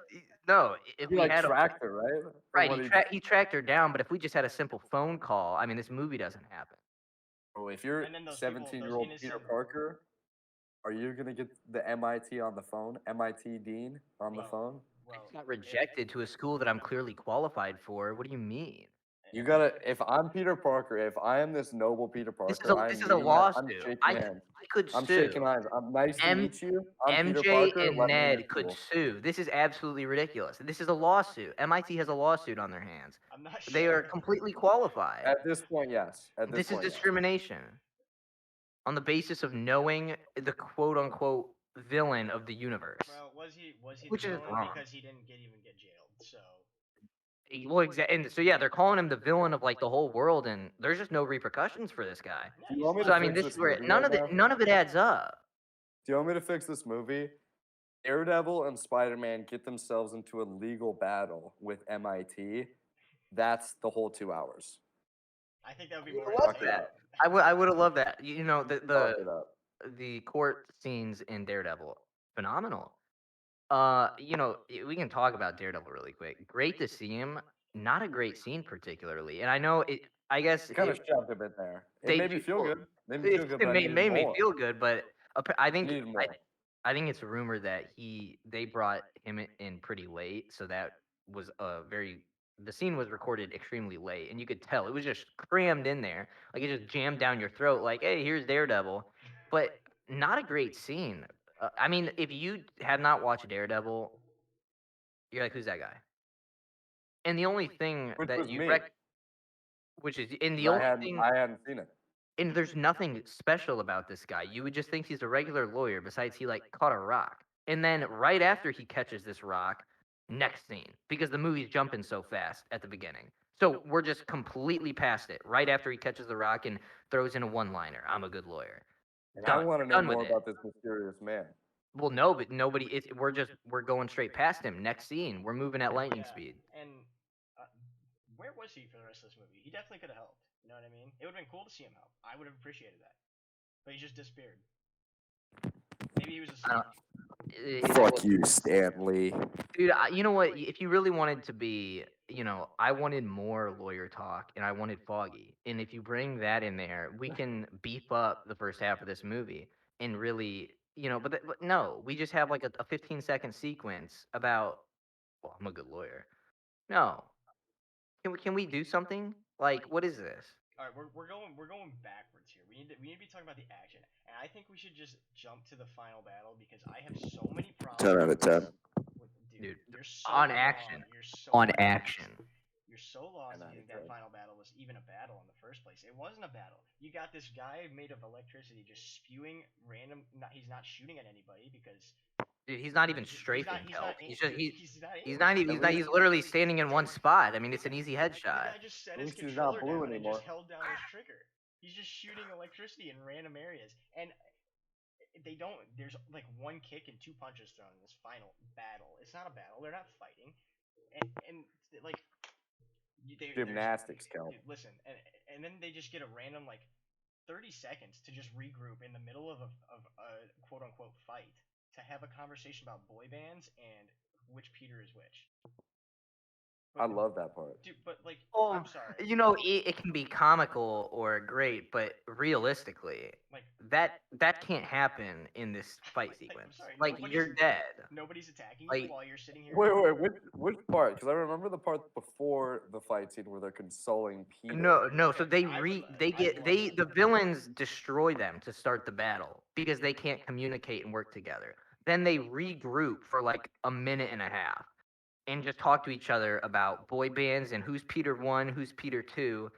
No, if
He
we
like
had
tracked her, right? From
right,
what
he tracked her down. But if we just had a simple phone call, I mean, this movie doesn't happen.
Oh, if you're
And then those
17-year-old Peter
innocent.
Parker, are you gonna get the MIT on the phone? MIT dean on the
Well,
phone?
I
well,
just got rejected to a school that I'm clearly qualified for. What do you mean?
You gotta. If I'm Peter Parker, if I am this noble Peter Parker, I'm
This is a
meeting that. I'm
lawsuit.
shaking hands.
I could
I'm
sue.
shaking hands. I'm nice to
M-
meet you. I'm Peter
MJ
Parker.
and
Let me in your
Ned could
school.
sue. This is absolutely ridiculous. This is a lawsuit. MIT has a lawsuit on their hands.
I'm not sure.
They are completely qualified.
At this point, yes. At this
This is
point, yes.
discrimination on the basis of knowing the quote unquote villain of the universe.
Well, was he
Which
the
is
villain
wrong.
because he didn't even get jailed? So
Well, and so yeah, they're calling him the villain of like the whole world, and there's just no repercussions for this guy.
yeah,
Do you
he's
want me
not
to
So I mean,
fix
this is
this
where
movie right now?
none of it adds up.
Do you want me to fix this movie? Daredevil and Spider-Man get themselves into a legal battle with MIT. That's the whole 2 hours.
I think that would be
I
more
love
Fuck it
entertaining.
up.
I would have loved that. You know,
Fuck it up.
the court scenes in Daredevil, phenomenal. You know, we can talk about Daredevil really quick. Great to see him. Not a great scene particularly, and I know it. I guess
Kind of shoved him in there. It
they
made me
do-
feel
well,
good. Made me feel good, but I needed
made me
more.
feel good, but I think
Needed more.
I think it's a rumor that they brought him in pretty late, so that was a very the scene was recorded extremely late, and you could tell it was just crammed in there, like it just jammed down your throat, like hey, here's Daredevil, but not a great scene. I mean, if you have not watched Daredevil, you're like, who's that guy? And the only thing
Which
that
was
you
me.
which is, and the
I
only
hadn't
thing
I hadn't seen it.
and there's nothing special about this guy. You would just think he's a regular lawyer, besides he like caught a rock. And then right after he catches this rock, next scene, because the movie's jumping so fast at the beginning. So we're just completely past it. Right after he catches the rock and throws in a one-liner, I'm a good lawyer.
And I
Done.
want to know
Done with
more
it.
about this mysterious man.
Well, no, but nobody. We're going straight past him. Next scene, we're moving at lightning speed.
And uh, where was he for the rest of this movie? He definitely could have helped. You know what I mean? It would have been cool to see him help. I would have appreciated that. But he just disappeared. Maybe he was asleep.
Fuck you, Stanley.
Dude, you know what? If you really wanted to be, you know, I wanted more lawyer talk and I wanted Foggy. And if you bring that in there, we can beef up the first half of this movie and really, you know, but no, we just have like a 15-second sequence about, well, I'm a good lawyer. No. Can we do something? Like, what is this?
All right, we're going backwards here. We need to be talking about the action, and I think we should just jump to the final battle because I have so many problems.
10 out of 10.
Dude,
you're so
on
wrong.
action.
You're so
On
lost.
action.
You're so lost
And
if you think
I
that
agree.
final battle was even a battle in the first place. It wasn't a battle. You got this guy made of electricity just spewing random. He's not shooting at anybody because
Dude, he's not even
he's
strafing
not
Kelp.
aim-
He's just
he's
not
aiming.
even he's literally standing in one spot. I mean, it's an easy
The
headshot.
guy just set
At
his
least he's not
controller
blue
down and
anymore.
just held down his trigger. He's just shooting electricity in random areas, and they don't. There's like one kick and two punches thrown in this final battle. It's not a battle. They're not fighting, and like there's
Gymnastics, Kelp.
dude, listen, and then they just get a random like 30 seconds to just regroup in the middle of a quote unquote fight to have a conversation about boy bands and which Peter is which.
I
But
love that part.
dude, but like
Oh,
I'm sorry,
you know, it can be comical or great, but realistically,
like
that can't happen in this fight
I'm
sequence.
sorry,
Like you're dead.
nobody's attacking you
Like
while you're sitting here.
Wait, which part? Because I remember the part before the fight scene where they're consoling Peter.
no. So
Okay,
the villains destroy them to start the battle because they can't communicate and work together. Then they regroup for like a minute and a half and just talk to each other about boy bands and who's Peter 1, who's Peter 2,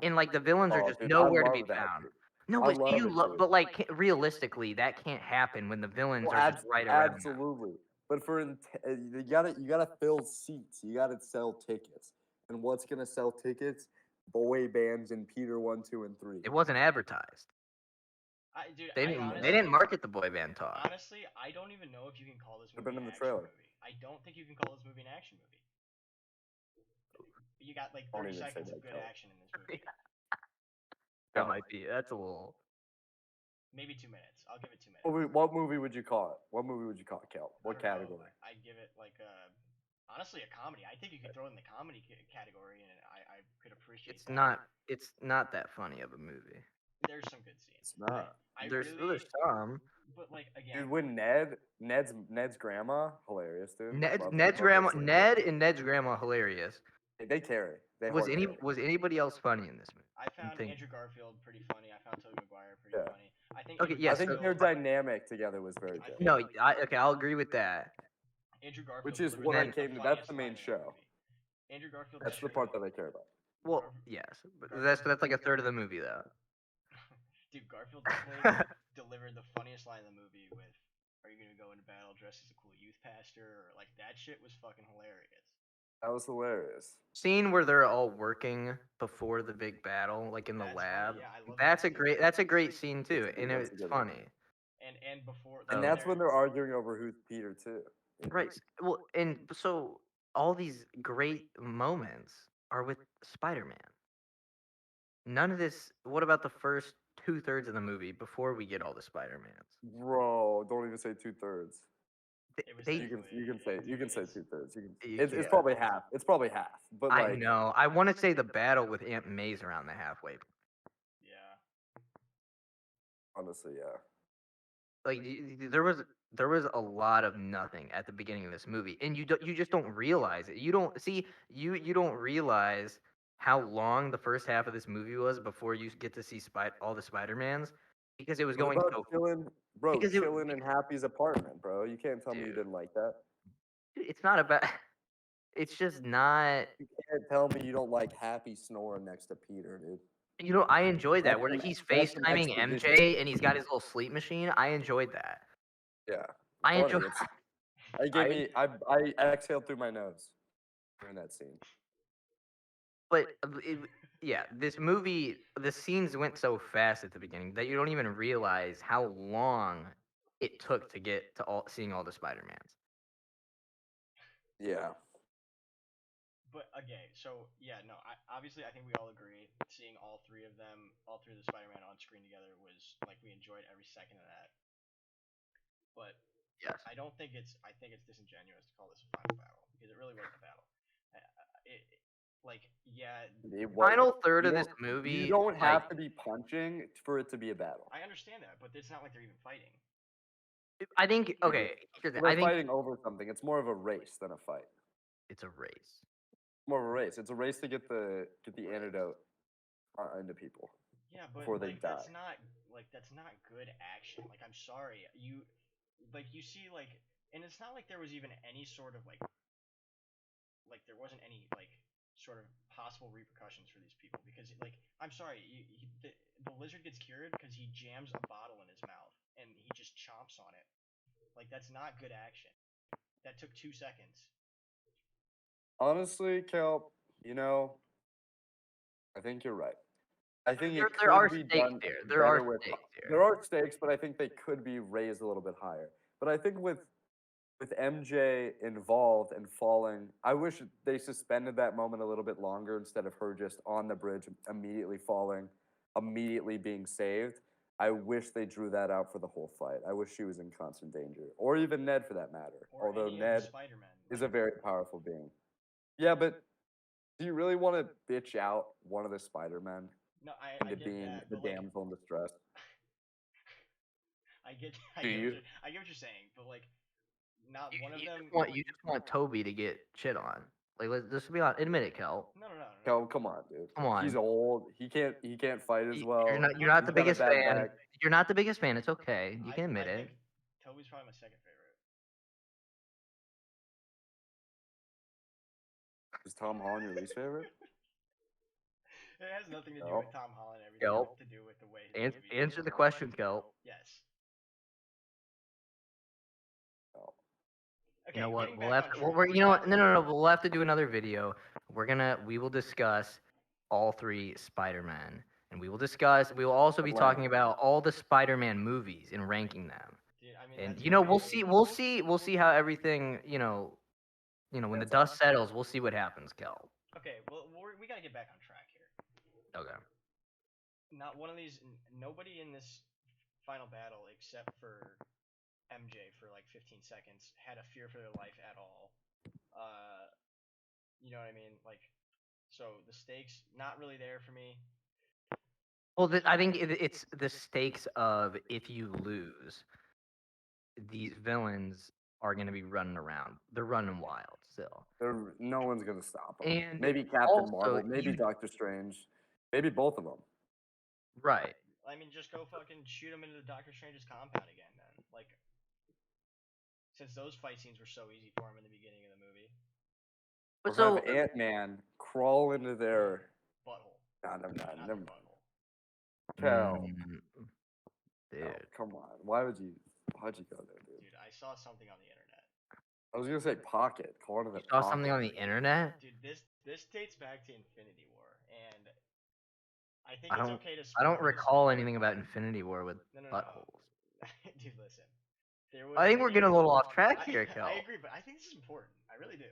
and like the villains are
Oh,
just
dude, I
nowhere to be
love that.
found.
Dude.
No,
I
but
love it, dude.
but like realistically, that can't happen when the villains
Well,
are just right around them.
absolutely. But you gotta fill seats. You gotta sell tickets. And what's gonna sell tickets? Boy bands in Peter 1, 2, and 3.
It wasn't advertised.
Dude,
They didn't market the boy band talk.
Honestly, I don't even know if you can call this
They've
movie
been
an
in the
action
trailer.
movie. I don't think you can call this movie an action movie. You got like
Don't
30
even say
seconds of
that,
good
Kelp.
action in this movie.
That might be. That's a little.
Maybe 2 minutes. I'll give it 2 minutes.
What movie would you call it? What movie would you call it, Kelp? What
I don't know.
category?
I'd give it like honestly a comedy. I think you could throw it in the comedy category, and I could appreciate.
It's not. It's not that funny of a movie.
There's some good scenes.
It's not.
There's some.
But like again,
Dude, when Ned's grandma, hilarious, dude.
Ned's
Love
grandma,
that scene.
Ned and Ned's grandma, hilarious.
They carry. They
Was
hard carry.
was anybody else funny in this movie?
I found Andrew Garfield pretty funny. I found Tobey Maguire pretty
Yeah.
funny. I think.
Okay,
Andrew
yeah,
I think their
Garfield-
dynamic together was very
I
good.
think-
No, okay, I'll agree with that.
Andrew Garfield.
Which is
delivered
what I
the
came to. That's
funniest
the
line
main
in that
show.
movie. Andrew Garfield.
That's the part that I care about.
Well, yes, but that's like a third of the movie though.
Dude, Garfield definitely delivered the funniest line in the movie with, "Are you gonna go into battle dressed as a cool youth pastor?" Or like that shit was fucking hilarious.
That was hilarious.
Scene where they're all working before the big battle, like in the
That's
lab.
funny, yeah, I love
That's
that
a
scene.
great. That's a great scene too,
That's a
and
good- that's a
it's
good one.
funny.
And before.
And that's when they're arguing over who's Peter too.
Right. Well, and so all these great moments are with Spider-Man. None of this. What about the first 2/3 of the movie before we get all the Spider-Mans?
Bro, don't even say 2/3.
It was
They,
You can say
dude, it's-
2/3.
You
It's
can't.
probably half. It's probably half. But
I
like,
know. I want to say the battle with Aunt May's around the halfway.
Yeah.
honestly, yeah.
Like there was a lot of nothing at the beginning of this movie, and you just don't realize it. You don't see you don't realize how long the first half of this movie was before you get to see all the Spider-Mans because it was
What
going
about
so.
chilling, bro?
because it-
Chilling in Happy's apartment, bro. You can't tell me you
Dude.
didn't like that.
It's not about. It's just not.
You can't tell me you don't like Happy snoring next to Peter, dude.
You know, I enjoyed that
That's
where
some-
he's
that's some
FaceTiming
exposition.
MJ and he's got his little sleep machine. I enjoyed that.
Yeah.
I
Funny,
enjoy.
it's- I exhaled through my nose during that scene.
But yeah, this movie, the scenes went so fast at the beginning that you don't even realize how long it took to get to seeing all the Spider-Mans.
Yeah.
But okay, so yeah, no, obviously I think we all agree seeing all three of the Spider-Man on screen together was like we enjoyed every second of that. But
Yes.
I think it's disingenuous to call this a final battle because it really wasn't a battle.
It was-
Final third
you
of this
don't-
movie.
You don't have
like,
to be punching for it to be a battle.
I understand that, but it's not like they're even fighting.
I think okay. Here's the-
They're
I think
fighting over something. It's more of a race than a fight.
it's a race.
More of a race. It's a race to get the antidote into people.
Yeah, but
Before they
like
die.
that's not good action. Like I'm sorry, you see and it's not like there was even any sort of like there wasn't any sort of possible repercussions for these people because I'm sorry, the lizard gets cured because he jams a bottle in his mouth and he just chomps on it. Like that's not good action. That took 2 seconds.
Honestly, Kelp, I think you're right. I think
There
it
there are
could be
stakes
done
there. There are
better with.
stakes here.
There are stakes, but I think they could be raised a little bit higher. But I think with with MJ involved and falling, I wish they suspended that moment a little bit longer instead of her just on the bridge immediately falling, immediately being saved. I wish they drew that out for the whole fight. I wish she was in constant danger, or even Ned for that matter.
Or
Although
any of the
Ned
Spider-Men.
is a very powerful being. Yeah, but do you really want to bitch out one of the Spider-Men
No, I
into
get
being
that,
the
but like,
damsel in distress?
I get
Do you?
I get what you're saying, but like, not one of
You
them.
you just want Toby to get shit on. Like let's be honest. Admit it, Kel.
No, no, no, no.
Kel, come on, dude.
Come on.
He's old. He can't fight as well.
You're not
He's
the
got a
biggest
bad
fan.
back.
You're not the biggest fan. It's okay. You can admit
I
it.
think Toby's probably my second favorite.
Is Tom Holland your least favorite?
It has nothing to do
No.
with Tom Holland. Everything
Kelp.
to do with the way his movies
Answer the
are.
question, Kel.
Yes.
No.
Okay,
You know what?
getting
We'll
back
have
on
to, well,
track.
we're, you know what? No. We'll have to do another video. We will discuss all three Spider-Man, and we will also be
At
talking
length.
about all the Spider-Man movies and ranking them.
Dude, I mean,
And
that's
you know,
gonna be
we'll see how everything, when the
That's
dust settles, we'll see what happens, Kel.
Okay, well, we gotta get back on track here.
Okay.
Not one of these. Nobody in this final battle, except for MJ for like 15 seconds, had a fear for their life at all. You know what I mean? Like, so the stakes not really there for me.
Well, I think it's the stakes of if you lose, these villains are going to be running around. They're running wild still.
No one's gonna stop him.
And
Maybe Captain
also,
Marvel. Maybe Doctor Strange. Maybe both of them.
right.
I mean, just go fucking shoot him into the Doctor Strange's compound again, then. Like, since those fight scenes were so easy for him in the beginning of the movie.
Or
But so
have Ant-Man crawl into their.
Butthole.
Nah, never
Not
mind.
their
Never mind.
butthole.
Kel.
dude,
Kel, come on. Why'd you go there, dude?
Dude, I saw something on the internet.
I was gonna say pocket. Call it a
you saw
pocket.
something on the internet?
Dude, this dates back to Infinity War, and I think
I
it's
don't.
okay to.
I don't
spoil this.
recall anything about Infinity War with
No.
buttholes.
Dude, listen. There was
I think we're getting a little off track
I,
here,
I
Kel.
agree, but I think this is important. I really do.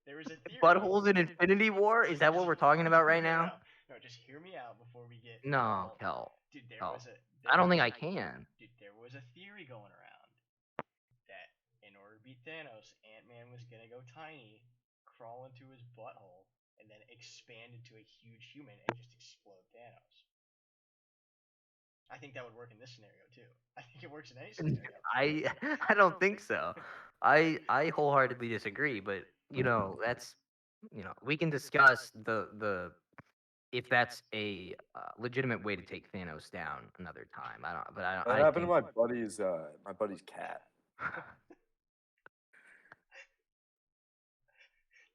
There was a theory.
Buttholes in Infinity War? Is that what we're talking about right now?
No, just hear me out before we get.
No,
all-
Kel.
Dude, there
Kel.
was a.
I don't think I can.
Dude, there was a theory going around that in order to beat Thanos, Ant-Man was gonna go tiny, crawl into his butthole, and then expand into a huge human and just explode Thanos. I think that would work in this scenario too. I think it works in any scenario.
I don't think so. I wholeheartedly disagree, but that's we can discuss the if that's a legitimate way to take Thanos down another time. I don't, but
That
I
happened
think
to my buddy's cat.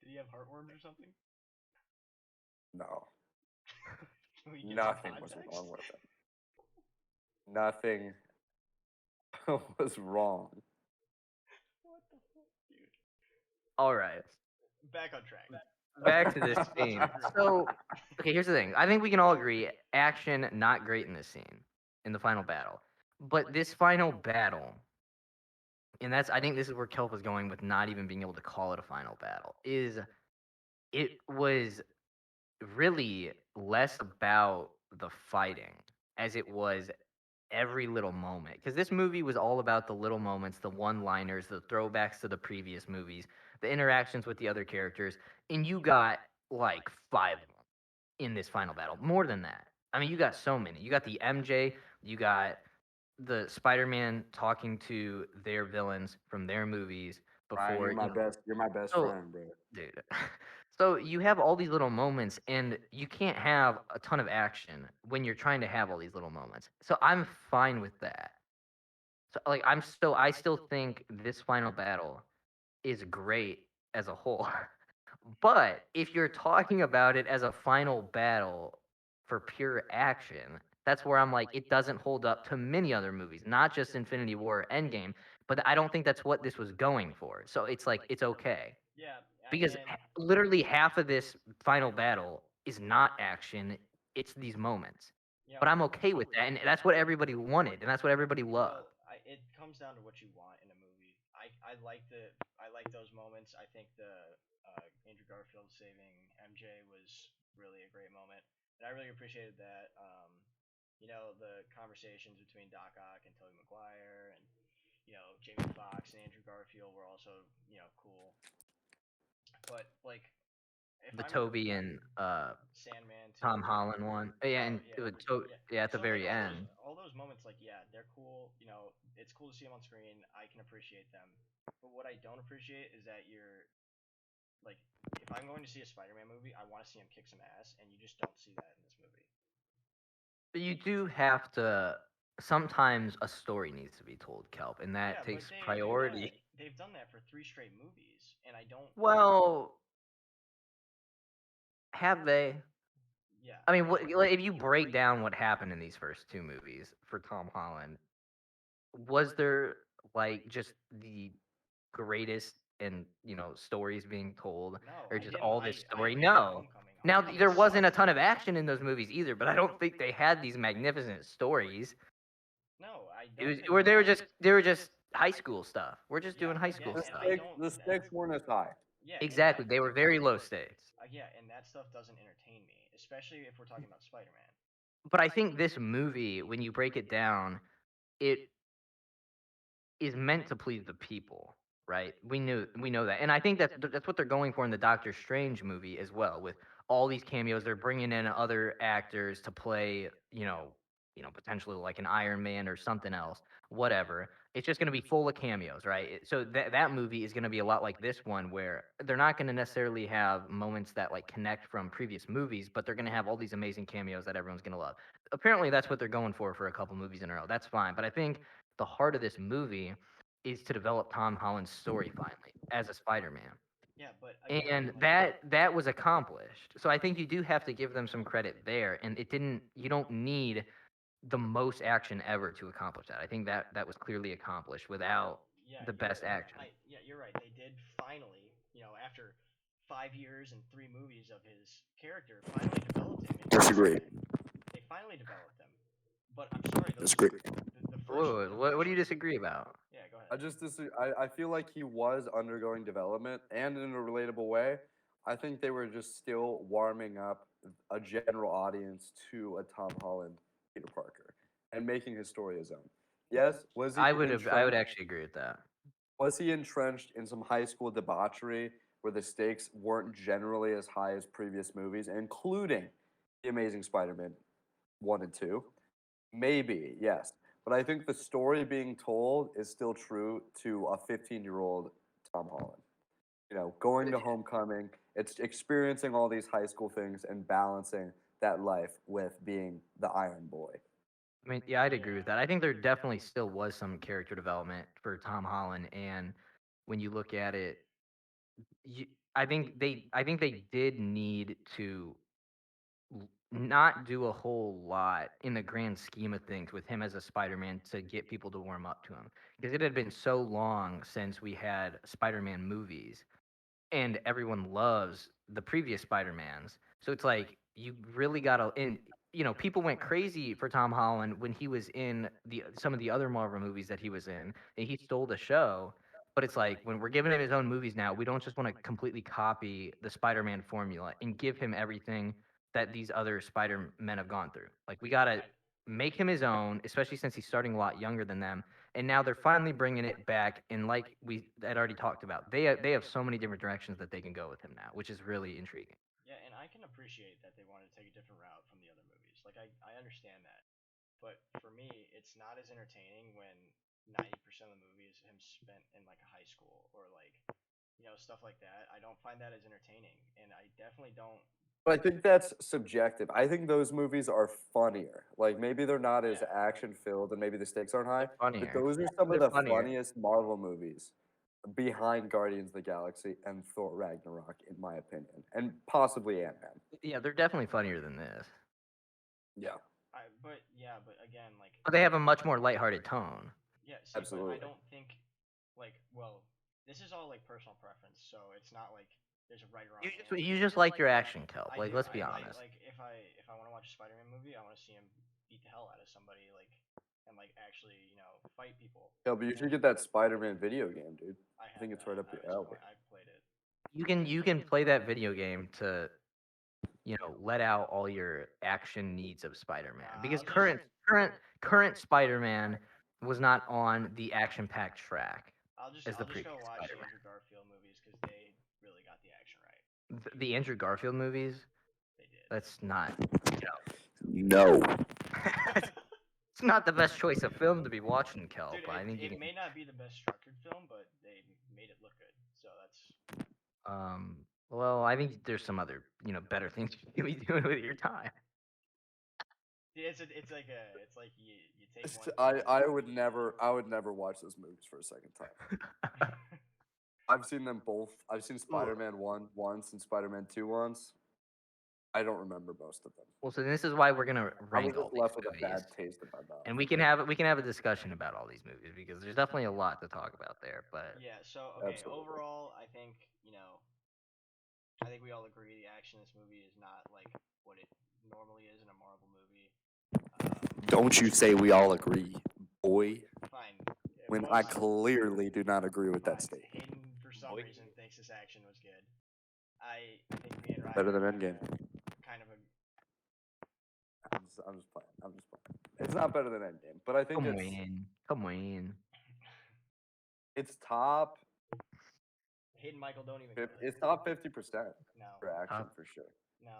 Did he have heartworms or something?
No,
Can we get
nothing
some
was
context?
wrong with it. Nothing was wrong.
What the fuck, dude?
all right.
Back on track.
Back to this scene. So, okay, here's the thing. I think we can all agree action not great in this scene in the final battle. But this final battle, and I think this is where Kelp was going with not even being able to call it a final battle, is it was really less about the fighting as it was every little moment. Because this movie was all about the little moments, the one-liners, the throwbacks to the previous movies, the interactions with the other characters, and you got like 5 of them in this final battle. More than that. I mean, you got so many. You got the MJ, you got the Spider-Man talking to their villains from their movies
Ryan,
before.
you're my best
So-
friend, bro.
Dude. So you have all these little moments, and you can't have a ton of action when you're trying to have all these little moments. So I'm fine with that. So like I still think this final battle is great as a whole. But if you're talking about it as a final battle for pure action, that's where I'm like, it doesn't hold up to many other movies, not just Infinity War or Endgame, but I don't think that's what this was going for. So it's like, it's okay.
Yeah.
Because
and
literally half of this final battle is not action, it's these moments.
yeah,
But I'm okay with that, and that's what everybody wanted, and that's what everybody loved.
Well, it comes down to what you want in a movie. I I like those moments. I think the Andrew Garfield saving MJ was really a great moment, and I really appreciated that. The conversations between Doc Ock and Tobey Maguire, and Jamie Foxx and Andrew Garfield were also cool. But like, if
The
I'm
Toby and
Sandman too.
Tom Holland one. Yeah,
Oh
and
yeah,
it would
yeah.
yeah, at the
So like
very end.
all those moments, like yeah, they're cool. It's cool to see them on screen. I can appreciate them. But what I don't appreciate is that you're like, if I'm going to see a Spider-Man movie, I want to see him kick some ass, and you just don't see that in this movie.
But you do have to. Sometimes a story needs to be told, Kelp, and
Yeah,
that
but
takes
they do that.
priority.
They've done that for 3 straight movies, and I don't.
Well, have they?
Yeah,
I mean, like, if you break down what happened in these first two movies for Tom Holland, was there like just the greatest and stories being told,
no,
or
I
just
didn't.
all this
I
story?
hated
No.
Homecoming.
Now
Homecoming
there wasn't a
sucked.
ton of action in those movies either, but I don't think they had these magnificent stories.
No, I
It
don't
was
think
where
they had.
they were just high school stuff. We're just
Yeah,
doing high
yeah,
school
The
and
stuff.
I
stakes,
don't.
the stakes weren't as high.
Yeah, and
Exactly. They were very low stakes.
yeah, and that stuff doesn't entertain me, especially if we're talking about Spider-Man.
But I think this movie, when you break it down, it is meant to please the people, right? We know that, and I think that's what they're going for in the Doctor Strange movie as well. With all these cameos, they're bringing in other actors to play, potentially like an Iron Man or something else, whatever. It's just going to be full of cameos, right? So that movie is going to be a lot like this one, where they're not going to necessarily have moments that like connect from previous movies, but they're going to have all these amazing cameos that everyone's going to love. Apparently, that's what they're going for a couple movies in a row. That's fine, but I think the heart of this movie is to develop Tom Holland's story finally as a Spider-Man.
Yeah, but again,
And
like,
that was accomplished. So I think you do have to give them some credit there. And it didn't you don't need the most action ever to accomplish that. I think that was clearly accomplished without
yeah,
the best action.
you're right. They did finally, after 5 years and 3 movies of his character, finally developed him into
Disagree.
Spider-Man. They finally developed him. But I'm sorry,
Disagree.
the first.
Whoa, what do you disagree about?
Yeah, go
I
ahead.
just disagree. I feel like he was undergoing development, and in a relatable way. I think they were just still warming up a general audience to a Tom Holland Peter Parker and making his story his own. Yes,
I would actually agree with that.
was he entrenched in some high school debauchery where the stakes weren't generally as high as previous movies, including The Amazing Spider-Man 1 and 2? Maybe, yes. But I think the story being told is still true to a 15-year-old Tom Holland. Going to homecoming, it's experiencing all these high school things and balancing that life with being the Iron Boy.
I mean, yeah, I'd agree with that. I think there definitely still was some character development for Tom Holland, and when you look at it, you, I think they did need to not do a whole lot in the grand scheme of things with him as a Spider-Man to get people to warm up to him, because it had been so long since we had Spider-Man movies and everyone loves the previous Spider-Mans. So it's like you really got to and people went crazy for Tom Holland when he was in the some of the other Marvel movies that he was in, and he stole the show. But it's like when we're giving him his own movies now, we don't just want to completely copy the Spider-Man formula and give him everything that these other Spider-Men have gone through. Like we got to make him his own, especially since he's starting a lot younger than them, and now they're finally bringing it back. And like we had already talked about, they have so many different directions that they can go with him now, which is really intriguing.
Yeah, and I can appreciate that they wanted to take a different route from the other movies. Like, I understand that. But for me, it's not as entertaining when 90% of the movie is him spent in like a high school or like, stuff like that. I don't find that as entertaining, and I definitely don't.
But I think that's subjective. I think those movies are funnier. Like maybe they're not as
Yeah,
action filled and maybe the stakes aren't high,
They're
but
funnier.
those are some of
They're
the
funnier.
funniest Marvel movies behind Guardians of the Galaxy and Thor Ragnarok, in my opinion, and possibly Ant Man.
Yeah, they're definitely funnier than this,
Yeah,
but again, like,
but they have a much more lighthearted tone.
yeah. See, but I
absolutely.
don't think, like, well, this is all like personal preference, so it's not like there's a right or wrong answer.
You just like your action, Kelp.
I
Like,
do.
let's be honest.
Like if I want to watch a Spider-Man movie, I want to see him beat the hell out of somebody. Like, and like actually fight people.
Yeah, but you should get that Spider-Man video game, dude. I think it's right up your alley.
I've played it.
You can play that video game to let out all your action needs of Spider-Man because
I'll just-
current Spider-Man was not on the action-packed track as the
I'll just
previous
go watch the
Spider-Man.
Andrew Garfield movies because they really got the action right.
The Andrew Garfield movies,
They did.
that's not
No.
it's not the best choice of film to be watching, Kelp.
Dude,
I think you
it
can,
may not be the best structured film, but they made it look good. So that's
well, I think there's some other better things you can be doing with your time.
it's like you take one.
I would never watch those movies for a second time. I've seen them both. I've seen Spider-Man 1 once and Spider-Man 2 once. I don't remember most of them.
Well, so this is why we're gonna
I was
rank all
just
these
left with a
movies.
bad taste in my mouth.
And we can have a discussion about all these movies because there's definitely a lot to talk about there. But
Yeah. So okay,
Absolutely.
overall, I think we all agree the action in this movie is not like what it normally is in a Marvel movie.
Don't you say we all agree, boy?
Fine.
When
most-
I clearly do not agree with that
fine.
statement.
Hayden, for some reason, thinks this action was good. I think me and Ryan
Better than
are
Endgame.
kind of a
I'm just playing. I'm just playing. It's not better than Endgame, but I think
come on.
it's top.
Hayden Michael don't even. Go there.
It's top 50%
No,
for action
Top-
for sure.
no,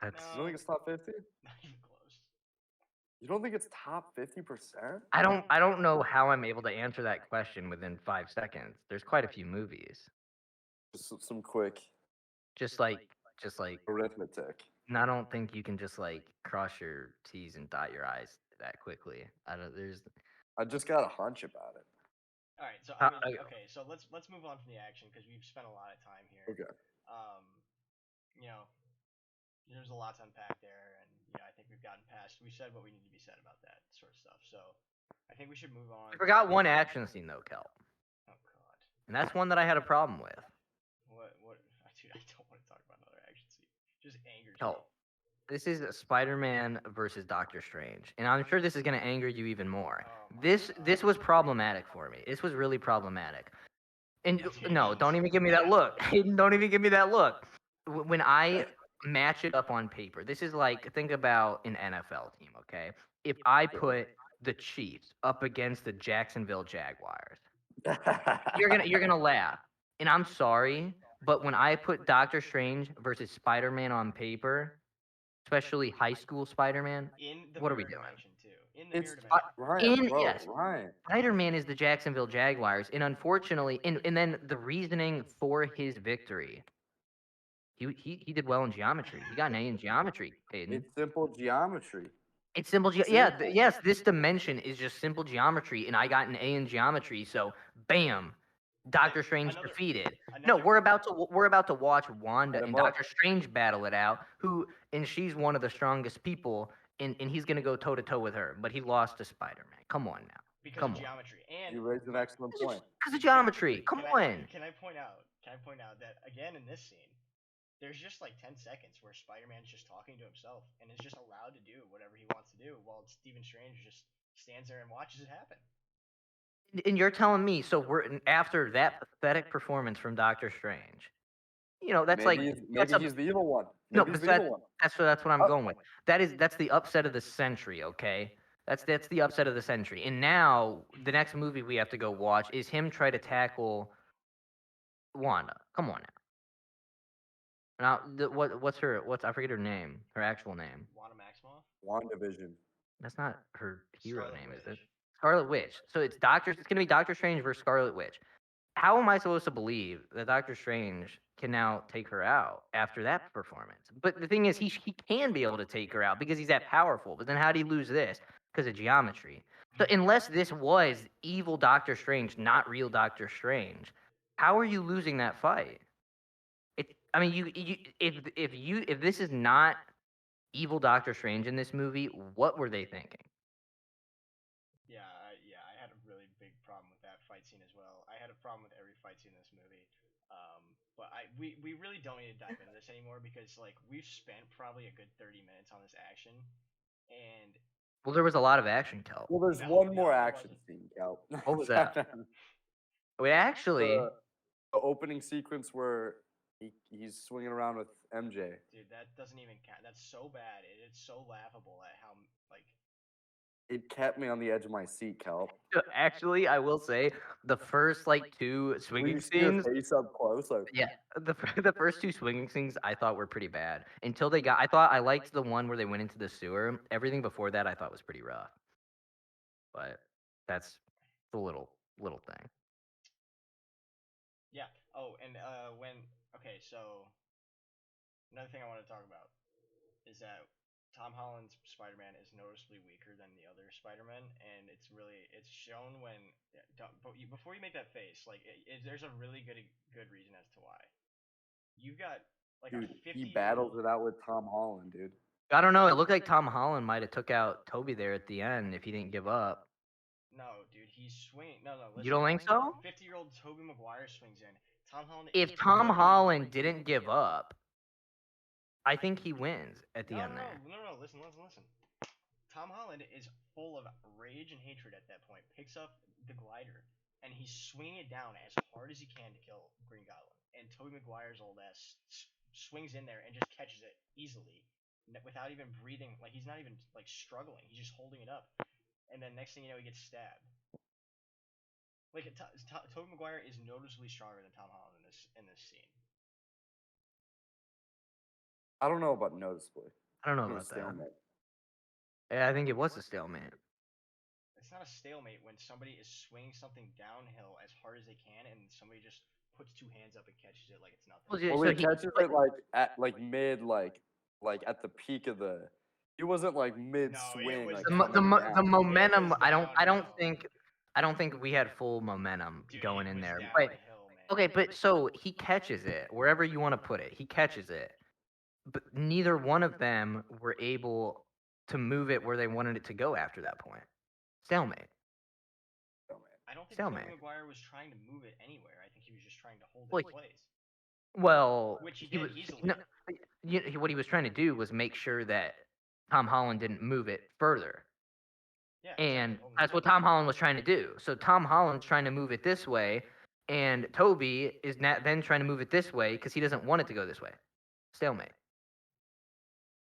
That's
You don't think it's top 50?
not even close.
You don't think it's top 50%?
I don't know how I'm able to answer that question within 5 seconds. There's quite a few movies.
Just some quick
Just like
arithmetic.
and I don't think you can just like cross your T's and dot your I's that quickly. I don't there's
I just got a hunch about it.
All right, so
Uh,
okay, so let's move on from the action because we've spent a lot of time here.
Okay.
You know, there's a lot to unpack there, and I think we've gotten past. We said what we need to be said about that sort of stuff. So I think we should move on.
I forgot one action scene though, Kelp.
Oh God.
And that's one that I had a problem with.
What? Dude, I don't want to talk about another action scene. Just angers me.
Kelp. This is Spider-Man versus Doctor Strange, and I'm sure this is going to anger you even more.
Oh my
This was problematic for me. This was really problematic. And
That's
no,
Hayden's.
don't even give me that look. Don't even give me that look. When I match it up on paper, this is like think about an NFL team, okay? If I put the Chiefs up against the Jacksonville Jaguars, you're gonna laugh. And I'm sorry, but when I put Doctor Strange versus Spider-Man on paper, especially high school Spider-Man,
In the
what are we
mirror
doing?
dimension too. In the
It's
mirror dimension.
Ryan, bro,
yes.
Ryan.
Spider-Man is the Jacksonville Jaguars, and unfortunately, and then the reasoning for his victory, he did well in geometry. He got an A in geometry, Hayden.
It's simple geometry.
It's simple. Yes, this dimension is just simple geometry, and I got an A in geometry. So, bam, Doctor Strange
another-
defeated. No,
another-
we're about to watch Wanda
Set
and
him up.
Doctor Strange battle it out. And she's one of the strongest people, and he's gonna go toe to toe with her. But he lost to Spider-Man. Come on now.
Because
Come
of
on.
geometry. And
You raised an excellent point.
Because of geometry. Come on.
Can I point out that again in this scene, there's just like 10 seconds where Spider-Man's just talking to himself and is just allowed to do whatever he wants to do while Stephen Strange just stands there and watches it happen.
And you're telling me, so after that pathetic performance from Doctor Strange, that's
Maybe
that's a,
he's the evil one.
no,
Maybe he's
but
the evil one.
that's what I'm
Oh.
going with. That's the upset of the century, okay? That's the upset of the century. And now the next movie we have to go watch is him try to tackle Wanda. Come on now. Now, what's I forget her name, her actual name.
Wanda Maximoff?
WandaVision.
That's not her hero
Scarlet
name, is it?
Witch.
Scarlet Witch. So it's gonna be Doctor Strange versus Scarlet Witch. How am I supposed to believe that Doctor Strange can now take her out after that performance? But the thing is, he can be able to take her out because he's that powerful. But then how do you lose this? Because of geometry. So unless this was evil Doctor Strange, not real Doctor Strange, how are you losing that fight? I mean, if this is not evil Doctor Strange in this movie, what were they thinking?
Yeah, I had a really big problem with that fight scene as well. I had a problem with every fight scene in this movie. But we really don't need to dive into this anymore because like we've spent probably a good 30 minutes on this action, and
Well, there was a lot of action, Kelp.
Well, there's
No,
one more
there
action
wasn't.
scene, Kelp.
What was that? Wait, actually,
The opening sequence where he's swinging around with MJ.
Dude, that doesn't even count. That's so bad. It's so laughable at how like.
It kept me on the edge of my seat, Kelp.
actually, I will say the first like two
When
swinging
you see her
scenes.
face up close, like
Yeah, the first two swinging scenes I thought were pretty bad until they got. I thought I liked the one where they went into the sewer. Everything before that I thought was pretty rough, but that's the little thing.
Yeah. Oh, and when okay, so another thing I want to talk about is that Tom Holland's Spider-Man is noticeably weaker than the other Spider-Man, and it's shown when. Yeah, before you make that face, like there's a really good reason as to why. You've got like a
dude, he
50-year-old.
battles it out with Tom Holland, dude.
I don't know. It looked like Tom Holland might have took out Toby there at the end if he didn't give up.
No, dude, he's swinging. No, listen.
You don't think so?
50-year-old Tobey Maguire swings in. Tom Holland.
If
is
Tom
literally-
Holland didn't give up, I think he wins at the end there.
No. Listen. Tom Holland is full of rage and hatred at that point. Picks up the glider and he's swinging it down as hard as he can to kill Green Goblin. And Tobey Maguire's old ass swings in there and just catches it easily without even breathing. Like he's not even like struggling. He's just holding it up. And then next thing you know, he gets stabbed. Like Tobey Maguire is noticeably stronger than Tom Holland in this scene.
I don't know about noticeably.
I don't know
It was
about that.
stalemate.
Yeah, I think it was a stalemate.
It's not a stalemate when somebody is swinging something downhill as hard as they can, and somebody just puts two hands up and catches it like it's nothing.
Well,
Well,
so
he catches it like at like mid like at the peak of the. He wasn't like mid swing.
was
like
the
coming down.
momentum.
It was
I don't think we had full momentum
Dude,
going
it
in
was
there.
downhill,
But
man.
okay, but so he catches it wherever you want to put it. He catches it, but neither one of them were able to move it where they wanted it to go after that point. Stalemate.
I don't think
Stalemate.
Tobey Maguire was trying to move it anywhere. I think he was just trying to hold it
Like-
in place.
Well,
Which he
he
did
was
easily.
no, what he was trying to do was make sure that Tom Holland didn't move it further.
Yeah,
And
exactly.
that's what Tom Holland was trying to do. So Tom Holland's trying to move it this way, and Toby is then trying to move it this way because he doesn't want it to go this way. Stalemate.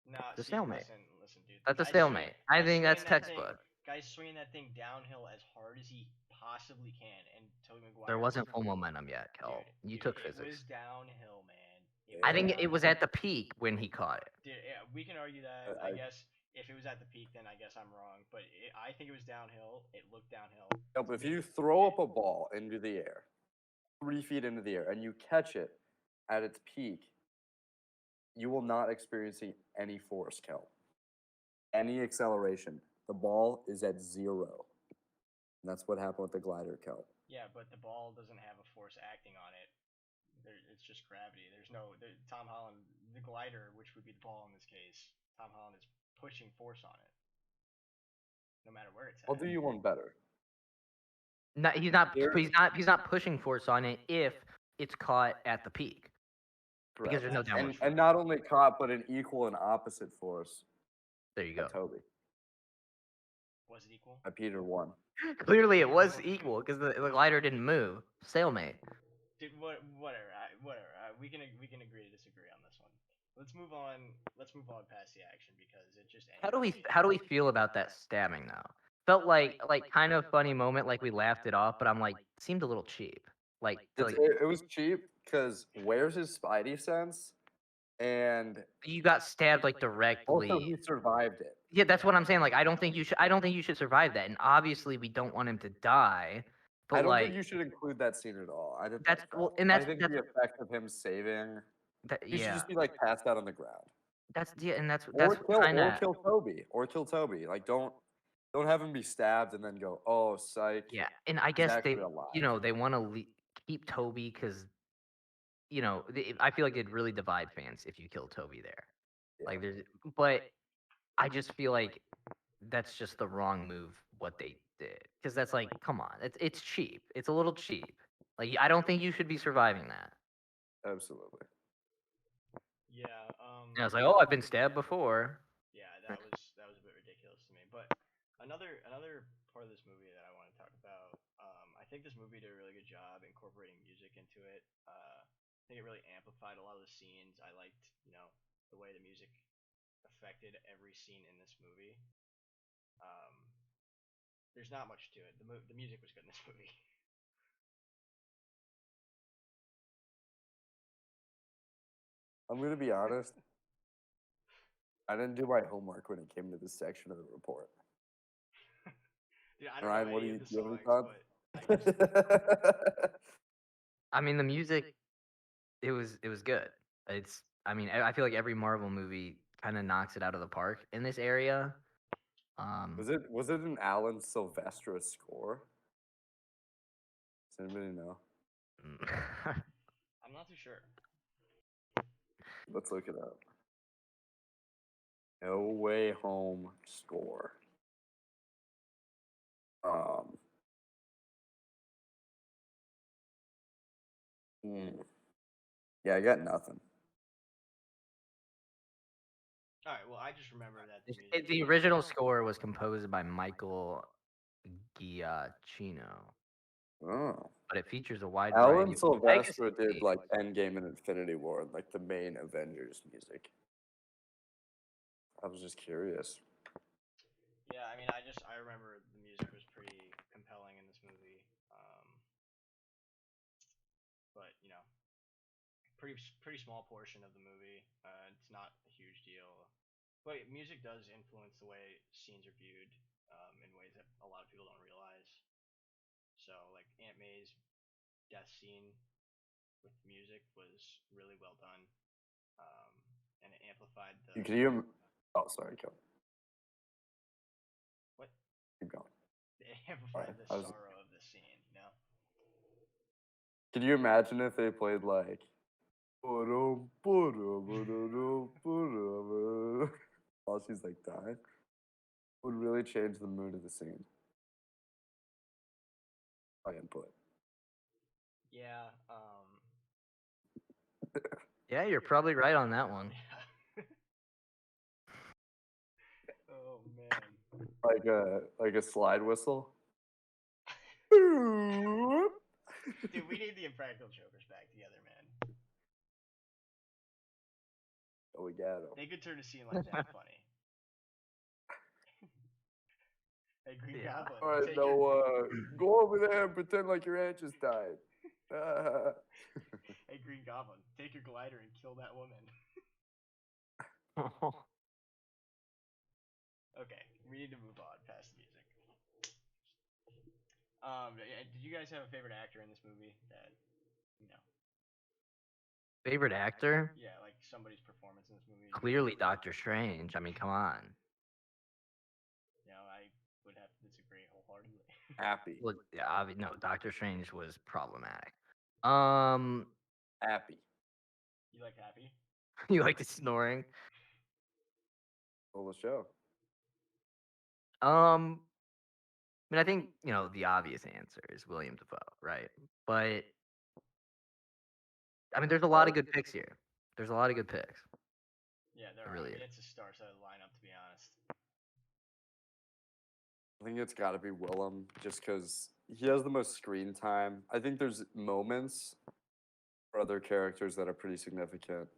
Nah,
The
see,
stalemate.
listen, dude.
That's a
Guy's
stalemate. I
guy's
think that's
swinging that thing-
textbook.
Guy's swinging that thing downhill as hard as he possibly can, and Tobey Maguire.
There wasn't full momentum yet, Kel. You took
It
physics.
was downhill, man.
I think it was at the peak when he caught it.
Dude, yeah, we can argue that. I guess if it was at the peak, then I guess I'm wrong. But I think it was downhill. It looked downhill.
Nope, if you throw up a ball into the air, 3 feet into the air, and you catch it at its peak, you will not experience any force, Kel. Any acceleration. The ball is at 0. And that's what happened with the glider, Kel.
Yeah, but the ball doesn't have a force acting on it. It's just gravity. Tom Holland, the glider, which would be the ball in this case. Tom Holland is pushing force on it, no matter where it's at.
I'll do you one better.
No, he's not pushing force on it if it's caught at the peak.
Correct.
Because there's no downward
and,
force.
and not only caught, but an equal and opposite force.
There you go.
Toby.
Was it equal?
Peter won.
Clearly, it was equal because the glider didn't move. Stalemate.
Dude, whatever. We can agree to disagree on this one. Let's move on. Let's move on past the action because it just.
How do we feel about that stabbing though? Felt like kind of funny moment, like we laughed it off, but I'm like, seemed a little cheap.
It was cheap because where's his Spidey sense? And
you got stabbed like
also
directly.
he survived it.
Yeah, that's what I'm saying. Like, I don't think you should survive that. And obviously, we don't want him to die. But
I don't
like,
think you should include that scene at all. I think
that's well, and
I
that's
think
that's
the effect of him saving. He should
yeah,
just be like passed out on the ground.
and that's
Or
kind of
kill Toby. Or kill Toby. Like don't have him be stabbed and then go, oh psych.
yeah. And I
he's
guess
actually alive.
they want to keep Toby because I feel like it'd really divide fans if you kill Toby there.
Yeah.
Like but I just feel like that's just the wrong move what they did because that's like, come on, it's cheap. It's a little cheap. Like, I don't think you should be surviving that.
Absolutely.
Yeah.
And I was like, oh, I've been stabbed before.
Yeah, that was a bit ridiculous to me. But Another part of this movie that I want to talk about. I think this movie did a really good job incorporating music into it. I think it really amplified a lot of the scenes. I liked, the way the music affected every scene in this movie. Um, there's not much to it. The music was good in this movie.
I'm gonna be honest. I didn't do my homework when it came to this section of the report.
Dude, I don't
Ryan,
know
what do
any
you,
of the
do you have any
songs,
thoughts?
but
I mean, the music, it was good. I mean, I feel like every Marvel movie kind of knocks it out of the park in this area.
Was it an Alan Silvestre score? Does anybody know?
I'm not too sure.
Let's look it up. No Way Home score. Yeah, I got nothing.
All right. Well, I just remember that the music.
The original score was composed by Michael Giacchino,
Oh.
but it features a wide
Alan
variety of
Silvestre
legacy
did
themes.
like Endgame and Infinity War, and like the main Avengers music. I was just curious.
Yeah, I mean, I remember the music was pretty compelling in this movie. But pretty small portion of the movie. It's not a huge deal, but music does influence the way scenes are viewed in ways that a lot of people don't realize. So, like Aunt May's death scene with music was really well done, and it amplified the.
Can you? Oh, sorry, go.
What?
Keep going.
It amplified the sorrow of the scene.
Can you imagine if they played like while she's like dying? Would really change the mood of the scene. My input.
Yeah.
Yeah, you're probably right on that one.
Yeah. Oh man.
Like a slide whistle.
Dude, we need the Impractical Jokers back together, man.
Oh, we got him.
They could turn a scene like that funny. Hey, Green Goblin.
All right, go over there and pretend like your aunt just died.
Hey, Green Goblin, take your glider and kill that woman. Okay, we need to move on past the music. Did you guys have a favorite actor in this movie that you know?
Favorite actor?
Yeah, like somebody's performance in this movie.
Clearly, Doctor Strange. I mean, come on.
I would have to disagree wholeheartedly.
Happy.
Well, yeah, no, Doctor Strange was problematic.
Happy.
You like Happy?
You like the snoring?
Well, the show.
I mean, I think the obvious answer is William Dafoe, right? But I mean, there's a lot of good picks here. There's a lot of good picks.
Yeah, there are.
Really
I mean,
is.
it's a star-studded lineup, to be honest.
I think it's got to be Willem, just because he has the most screen time. I think there's moments for other characters that are pretty significant.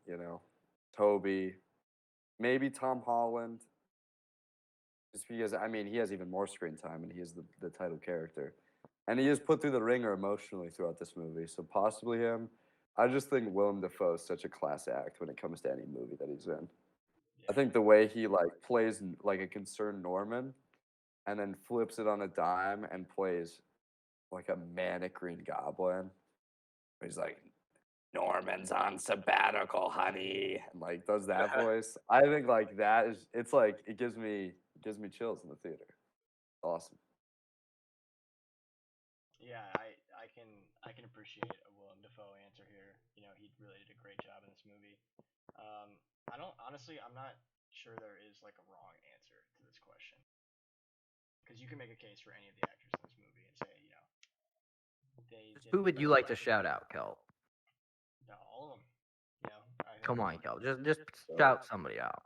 Toby, maybe Tom Holland. Just because he has even more screen time, and he is the title character, and he is put through the ringer emotionally throughout this movie. So possibly him. I just think Willem Dafoe is such a class act when it comes to any movie that he's in. I think the way he plays like a concerned Norman, and then flips it on a dime and plays like a manic Green Goblin. He's like, Norman's on sabbatical, honey, and like does that voice. I think like that is it gives me chills in the theater. Awesome.
Yeah, I can appreciate a Willem Dafoe answer here. He really did a great job in this movie. I'm not sure there is like a wrong answer to this question, because you can make a case for any of the actors in this movie and say,
Who would you like to shout out, Kelp?
all of them.
Come on, Kelp. Just shout somebody out.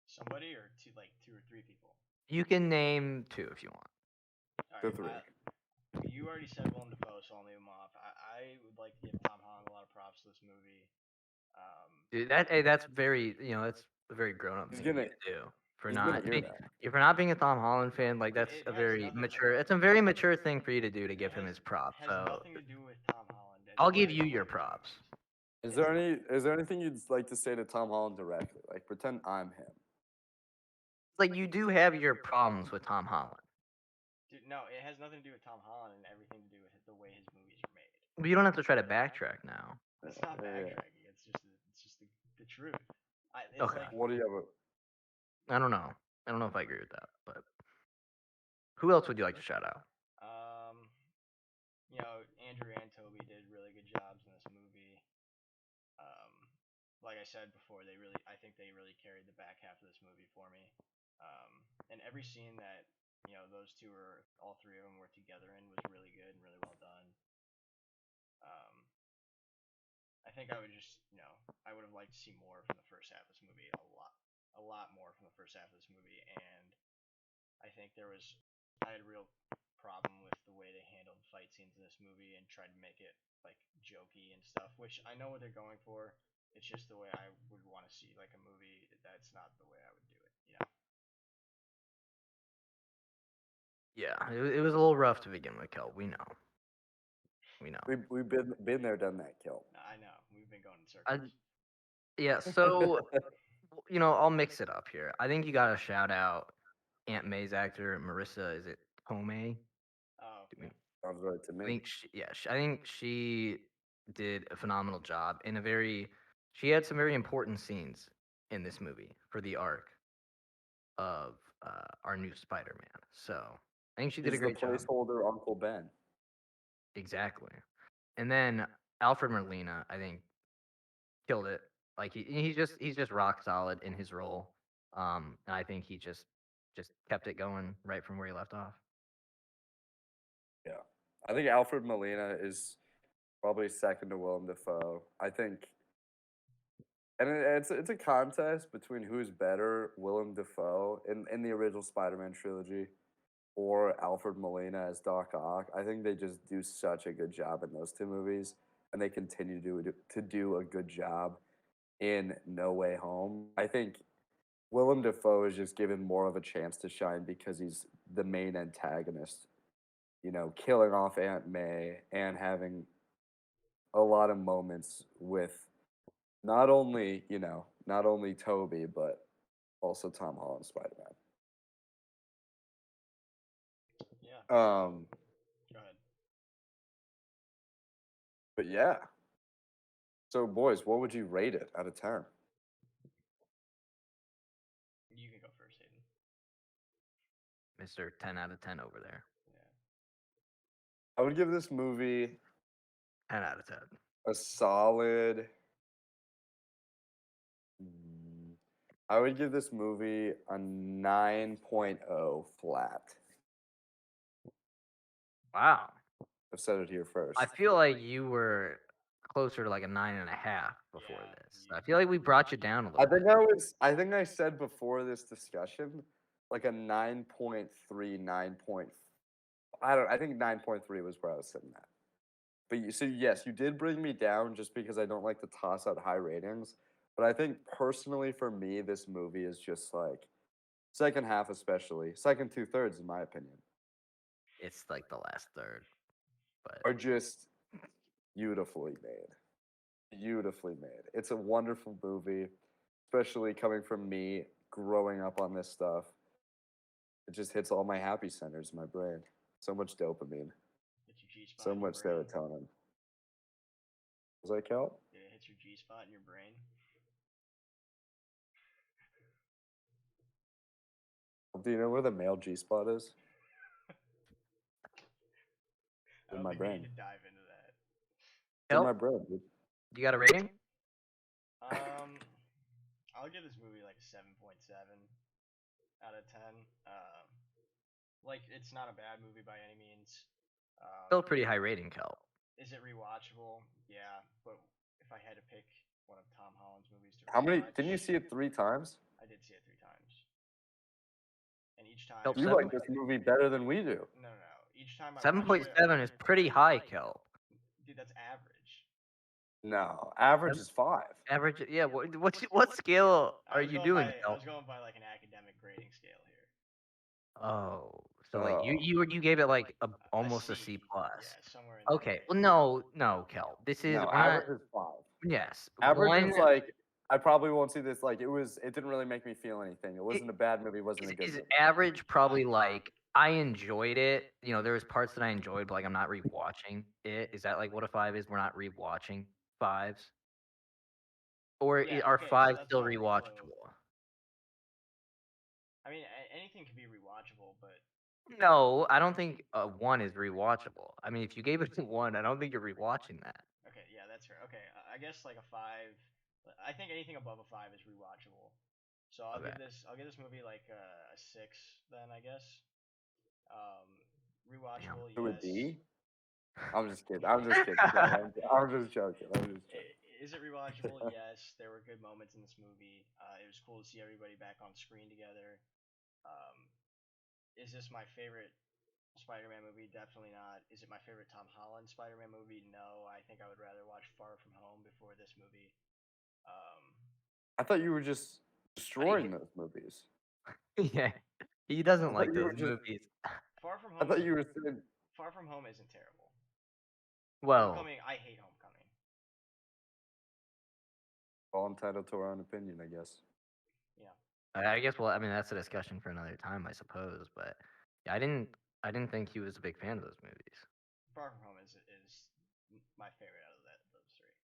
Somebody or two or three people.
You can name 2 if you want.
All
The
right,
3.
you already said Willem Dafoe, so I'll leave him off. I would like to give Tom Holland a lot of props to this movie.
Dude, that's very, that's a very grown up
He's
thing for
gonna
you to do. For
he's
not
gonna hear that.
if you're not being a Tom Holland fan, like that's
It
a
has
very
nothing.
mature. It's a very mature thing for you to do to
It
give him
has
his props.
has
So
nothing to do with Tom Holland.
I'll
What
give
I
you
don't
your
like in
props.
movies.
Is there anything you'd like to say to Tom Holland directly? Like pretend I'm him.
It's like you do have your problems with Tom Holland,
Dude, no, it has nothing to do with Tom Holland and everything to do with the way his movies are made.
but you don't have to try to backtrack now.
It's not
Yeah.
backtracking. It's just the truth. It's
Okay.
like
What do you have?
I don't know. I don't know if I agree with that, but who else would you like to shout out?
um, Andrew and Toby did really good jobs in this movie. Um, like I said before, I think they really carried the back half of this movie for me. And every scene that those two were, all three of them were together in, was really good and really well done. Um, I think I would just, I would have liked to see more from the first half of this movie, a lot more from the first half of this movie, and I think I had a real problem with the way they handled fight scenes in this movie and tried to make it like jokey and stuff, which I know what they're going for. It's just the way I would want to see like a movie. That's not the way I would do it.
Yeah, it was a little rough to begin with, Kel. We know. We know.
We've been there, done that, Kelp.
I know we've been going in
I,
circles.
yeah, so I'll mix it up here. I think you got to shout out Aunt May's actor, Marissa. Is it Tomei?
Oh
Do
yeah,
we-
Sounds right to
I
me.
think I think she did a phenomenal job in a very. She had some very important scenes in this movie for the arc of our new Spider-Man. So I think she did a
He's the
great job.
placeholder Uncle Ben.
Exactly. And then Alfred Molina, I think, killed it. Like he's just rock solid in his role. And I think he just kept it going right from where he left off.
Yeah. I think Alfred Molina is probably second to Willem Dafoe. I think, and it's a contest between who's better, Willem Dafoe in the original Spider-Man trilogy, or Alfred Molina as Doc Ock. I think they just do such a good job in those two movies, and they continue to do a good job in No Way Home. I think Willem Dafoe is just given more of a chance to shine because he's the main antagonist, killing off Aunt May and having a lot of moments with not only Toby, but also Tom Holland Spider
yeah.
Man.
Go ahead.
But yeah. So boys, what would you rate it out of 10?
You can go first, Hayden.
Mr. 10 out of 10 over there.
Yeah.
I would give this movie
10 out of 10.
a solid. I would give this movie a 9.0 flat.
Wow.
I've said it here first.
I feel like you were closer to like a 9.5 before
Yeah,
this. I feel like we brought you down a little bit.
I think I said before this discussion like a 9.3, 9. I think 9.3 was where I was sitting at. But so yes, you did bring me down just because I don't like to toss out high ratings. But I think personally for me, this movie is just like second half, especially second 2/3, in my opinion,
It's like the last third, but
are just beautifully made. Beautifully made. It's a wonderful movie, especially coming from me growing up on this stuff. It just hits all my happy centers in my brain. So much dopamine,
Hits your G spot.
so much serotonin. Was that Kelp?
Yeah, it hits your G spot in your brain.
Do you know where the male G spot is?
I
In
don't
my
think we
brain.
need to dive into that.
It's in my
Kelp,
brain, dude.
you got a rating?
I'll give this movie like a 7.7 out of 10. Like it's not a bad movie by any means.
Still a pretty high rating, Kelp.
Is it rewatchable? Yeah, but if I had to pick one of Tom Holland's movies to
How many?
rewatch,
Didn't you see it 3 times?
I did see it 3 times. and each time
Kelp
You
seven.
like this movie better than we do.
no, no, no. Each time I watched it,
7.7 is pretty high, Kelp.
dude, that's average.
No, average
Seven-
is 5.
Average. Yeah. What scale
I
are
was
you
going
doing,
by I
Kelp?
was going by like an academic grading scale here.
Oh, so like
Oh.
you gave it like almost a C
C.
plus.
Yeah, somewhere in that
Okay.
range.
Well, no, Kelp. This is
No,
we're not.
average is 5.
Yes.
Average
One
is like I probably won't see this. Like it didn't really make me feel anything. It wasn't a bad movie. It wasn't a good
is
movie.
average probably like I enjoyed it. You know, there was parts that I enjoyed, but like I'm not rewatching it. Is that like what a 5 is? We're not rewatching 5s, or
Yeah,
are
okay, so
5
that's
still
fine.
rewatchable?
I mean, anything can be rewatchable, but
No, I don't think 1 is rewatchable. I mean, if you gave it a 1, I don't think you're rewatching that.
okay, yeah, that's fair. Okay, I guess like a 5. I think anything above a 5 is rewatchable. So
Okay.
I'll give this movie like a 6 then, I guess. Um, rewatchable,
It would
yes.
be. I'm just kidding. I'm just kidding. I'm just joking. I'm just joking.
Is it rewatchable? Yes. There were good moments in this movie. It was cool to see everybody back on screen together. Um, is this my favorite Spider-Man movie? Definitely not. Is it my favorite Tom Holland Spider-Man movie? No. I think I would rather watch Far From Home before this movie. Um,
I thought you were just destroying those movies.
Yeah, he doesn't
I
like
thought you were
those
just.
movies.
Far From
I
Home.
thought you were saying.
Far From Home isn't terrible.
Well,
Homecoming. I hate Homecoming.
All entitled to our own opinion, I guess.
Yeah.
I guess. Well, I mean, that's a discussion for another time, I suppose. But yeah, I didn't think he was a big fan of those movies.
Far From Home is my favorite out of those three.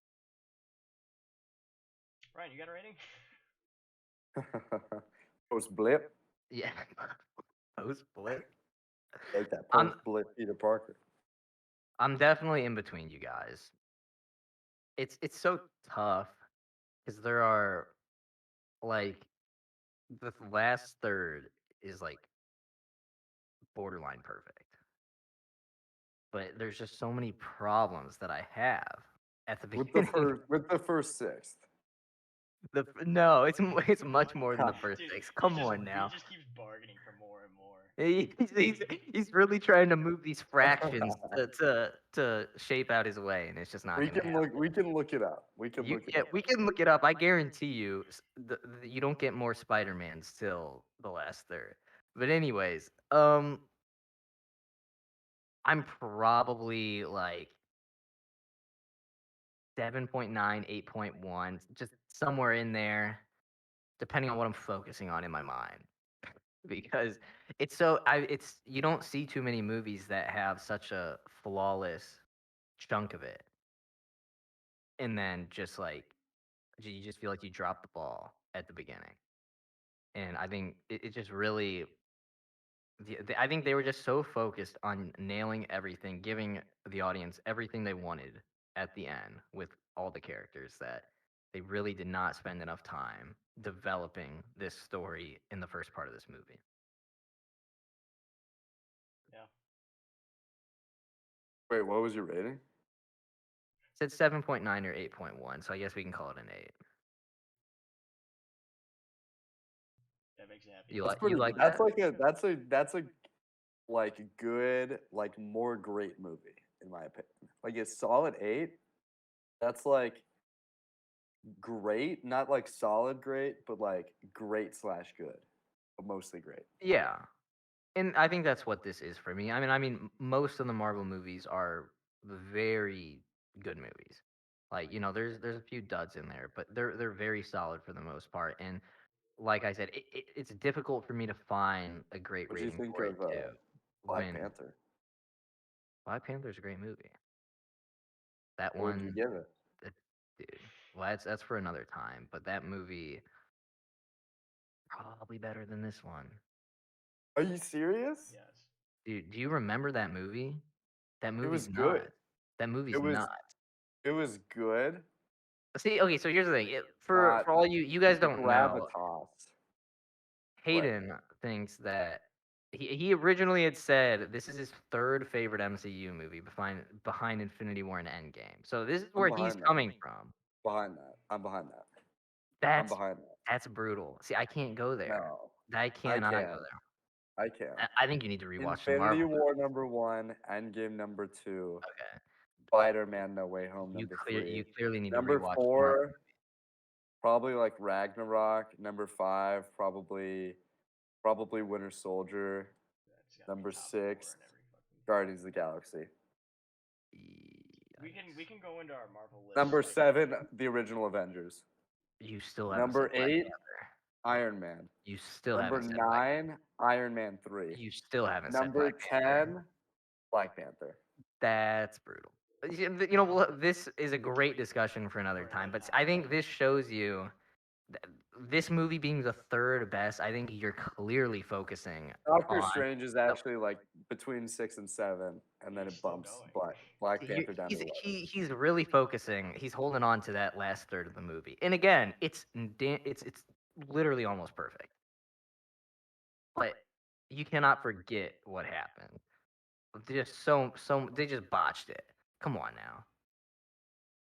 Ryan, you got a rating?
Post blip.
Yeah, post blip.
Like that
I'm
post blip Peter Parker.
I'm definitely in between you guys. It's so tough because there are like the last third is like borderline perfect, but there's just so many problems that I have at the
With the
beginning.
first sixth.
No, it's much more than the first
Dude,
6. Come on
he
now.
just keeps bargaining for more and more.
He's really trying to move these fractions to shape out his way, and it's just not
We
gonna
can
happen.
look. We can look it up. We can look it up.
We can look it up. I guarantee you, you don't get more Spider-Mans till the last third. But anyways, I'm probably like 7.9, 8.1, just somewhere in there, depending on what I'm focusing on in my mind. Because it's you don't see too many movies that have such a flawless chunk of it, and then just like you just feel like you dropped the ball at the beginning. And I think it just really, I think they were just so focused on nailing everything, giving the audience everything they wanted at the end with all the characters, that they really did not spend enough time developing this story in the first part of this movie.
Yeah.
Wait, what was your rating?
It said 7.9 or 8.1, so I guess we can call it an 8.
That makes me happy.
You
That's
like
pretty.
you like
That's
that?
like a like good like more great movie in my opinion. Like a solid 8. That's like great, not like solid great, but like great slash good, but mostly great.
Yeah. And I think that's what this is for me. Most of the Marvel movies are very good movies. Like, you know, there's a few duds in there, but they're very solid for the most part. And like I said, it's difficult for me to find a great
What do you
rating
think
for it
of
too.
Black
When
Panther?
Black Panther's a great movie. That
What would you
one,
give it?
that, dude. Well, that's for another time. But that movie probably better than this one.
Are you serious?
Yes.
Dude, do you remember that movie? That
It was
movie's
good.
nuts. That
It
movie's
was
nuts.
it was good.
See, okay, so here's the thing.
Not
For all you guys
the
don't know,
gravitas. What?
Hayden thinks that he originally had said this is his third favorite MCU movie behind Infinity War and Endgame. So this is
I'm
where he's
behind that.
coming from.
Behind that. I'm behind that. I'm
That's
behind that.
that's brutal. See, I can't go there.
No,
I
I
cannot go
can.
there.
I can.
I think you need to rewatch the
Infinity
Marvel.
War #1, Endgame #2,
Okay.
Spider-Man No Way Home
You
#3.
clearly need to
Number
rewatch the Marvel.
4, probably like Ragnarok. #5, probably Winter Soldier.
That's gotta be
Number
top 4
6,
in every fucking.
Guardians of the Galaxy.
We can go into our Marvel list.
Number
like,
7, the original Avengers.
You still haven't
Number
said Black
8,
Panther.
Iron Man.
You still
Number
haven't said Black
9, Iron Man 3.
You still haven't said
Number
Black Panther.
10, Black Panther.
That's brutal. You know, this is a great discussion for another time, but I think this shows you this movie being the third best. I think you're clearly focusing
Doctor
on.
Strange is actually like between 6 and 7, and then
He's
it
still
bumps
going.
Black Panther down to
He's
11.
he's really focusing. He's holding on to that last third of the movie, and again, it's literally almost perfect. But you cannot forget what happened. Just they just botched it. Come on now.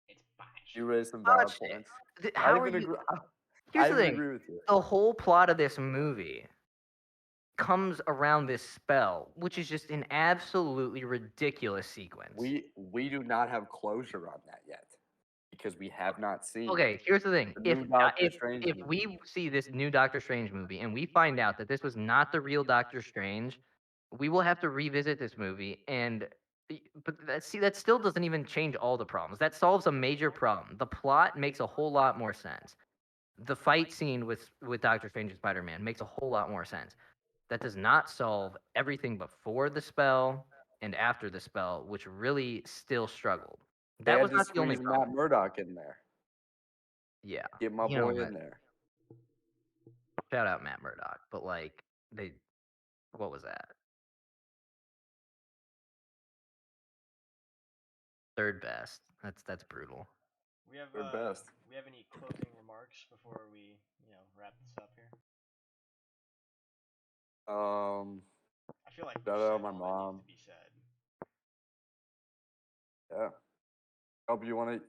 It's botched.
You raised some valid
Botched it.
points.
How
I
are
even
you?
agree.
Here's
I
the
even
thing.
agree with you.
The whole plot of this movie comes around this spell, which is just an absolutely ridiculous sequence.
We do not have closure on that yet because we have not seen.
Okay, here's the thing.
The new Doctor Strange
If
movie.
we see this new Doctor Strange movie and we find out that this was not the real Doctor Strange, we will have to revisit this movie and but that still doesn't even change all the problems. That solves a major problem. The plot makes a whole lot more sense. The fight scene with Doctor Strange and Spider-Man makes a whole lot more sense. That does not solve everything before the spell and after the spell, which really still struggled.
They
That
had
was
to
not the only
squeeze
problem.
Matt Murdock in there.
Yeah.
Get my
You know
boy
what?
in there.
Shout out Matt Murdock, but like what was that? Third best. That's brutal.
They're best.
We have any closing remarks before we wrap this up here? I feel like
Shout
we've
out
said
my
all that
mom.
needs to be said.
Yeah. Kelp,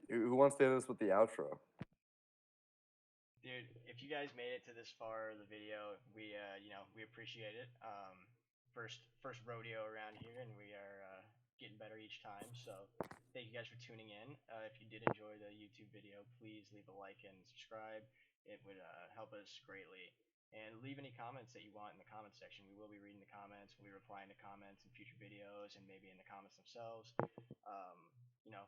who wants to hit us with the outro?
Dude, if you guys made it to this far of the video, we appreciate it. First rodeo around here, and we are getting better each time. So thank you guys for tuning in. If you did enjoy the YouTube video, please leave a like and subscribe. It would help us greatly. And leave any comments that you want in the comments section. We will be reading the comments. We'll be replying to comments in future videos and maybe in the comments themselves. Um, you know,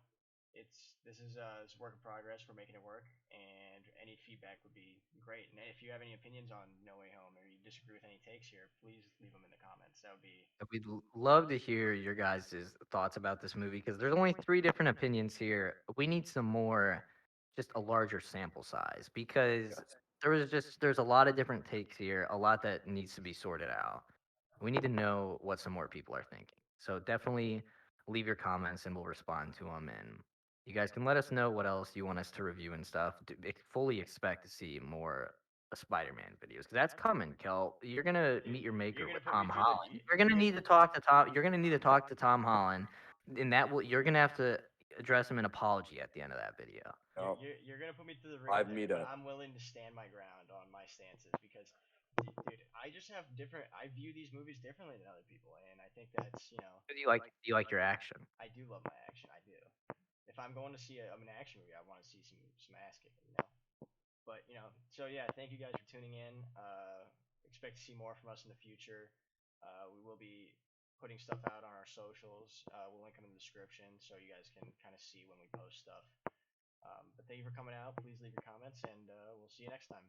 this is a work in progress. We're making it work, and any feedback would be great. And if you have any opinions on No Way Home or you disagree with any takes here, please leave them in the comments. That would be
We'd love to hear your guys' thoughts about this movie because there's only 3 different opinions here. We need some more, just a larger sample size because
Yes.
there's a lot of different takes here, a lot that needs to be sorted out. We need to know what some more people are thinking. So definitely leave your comments and we'll respond to them. And you guys can let us know what else you want us to review and stuff. Fully expect to see more Spider-Man videos because that's coming, Kel. You're gonna meet your maker
You're gonna
with
put me
Tom
through the-
Holland. You're gonna need to talk to Tom. You're gonna need to talk to Tom Holland, and you're gonna have to address him an apology at the end of that video.
Oh,
You're gonna put me through the
Live
ringer, but
meetup.
I'm willing to stand my ground on my stances because, dude, I just have different. I view these movies differently than other people, and I think that's
Do you like your action?
I do love my action. I do. If I'm going to see an action movie, I want to see some ass kicking, But so yeah, thank you guys for tuning in. Expect to see more from us in the future. We will be putting stuff out on our socials. We'll link them in the description so you guys can kind of see when we post stuff. But thank you for coming out. Please leave your comments, and we'll see you next time.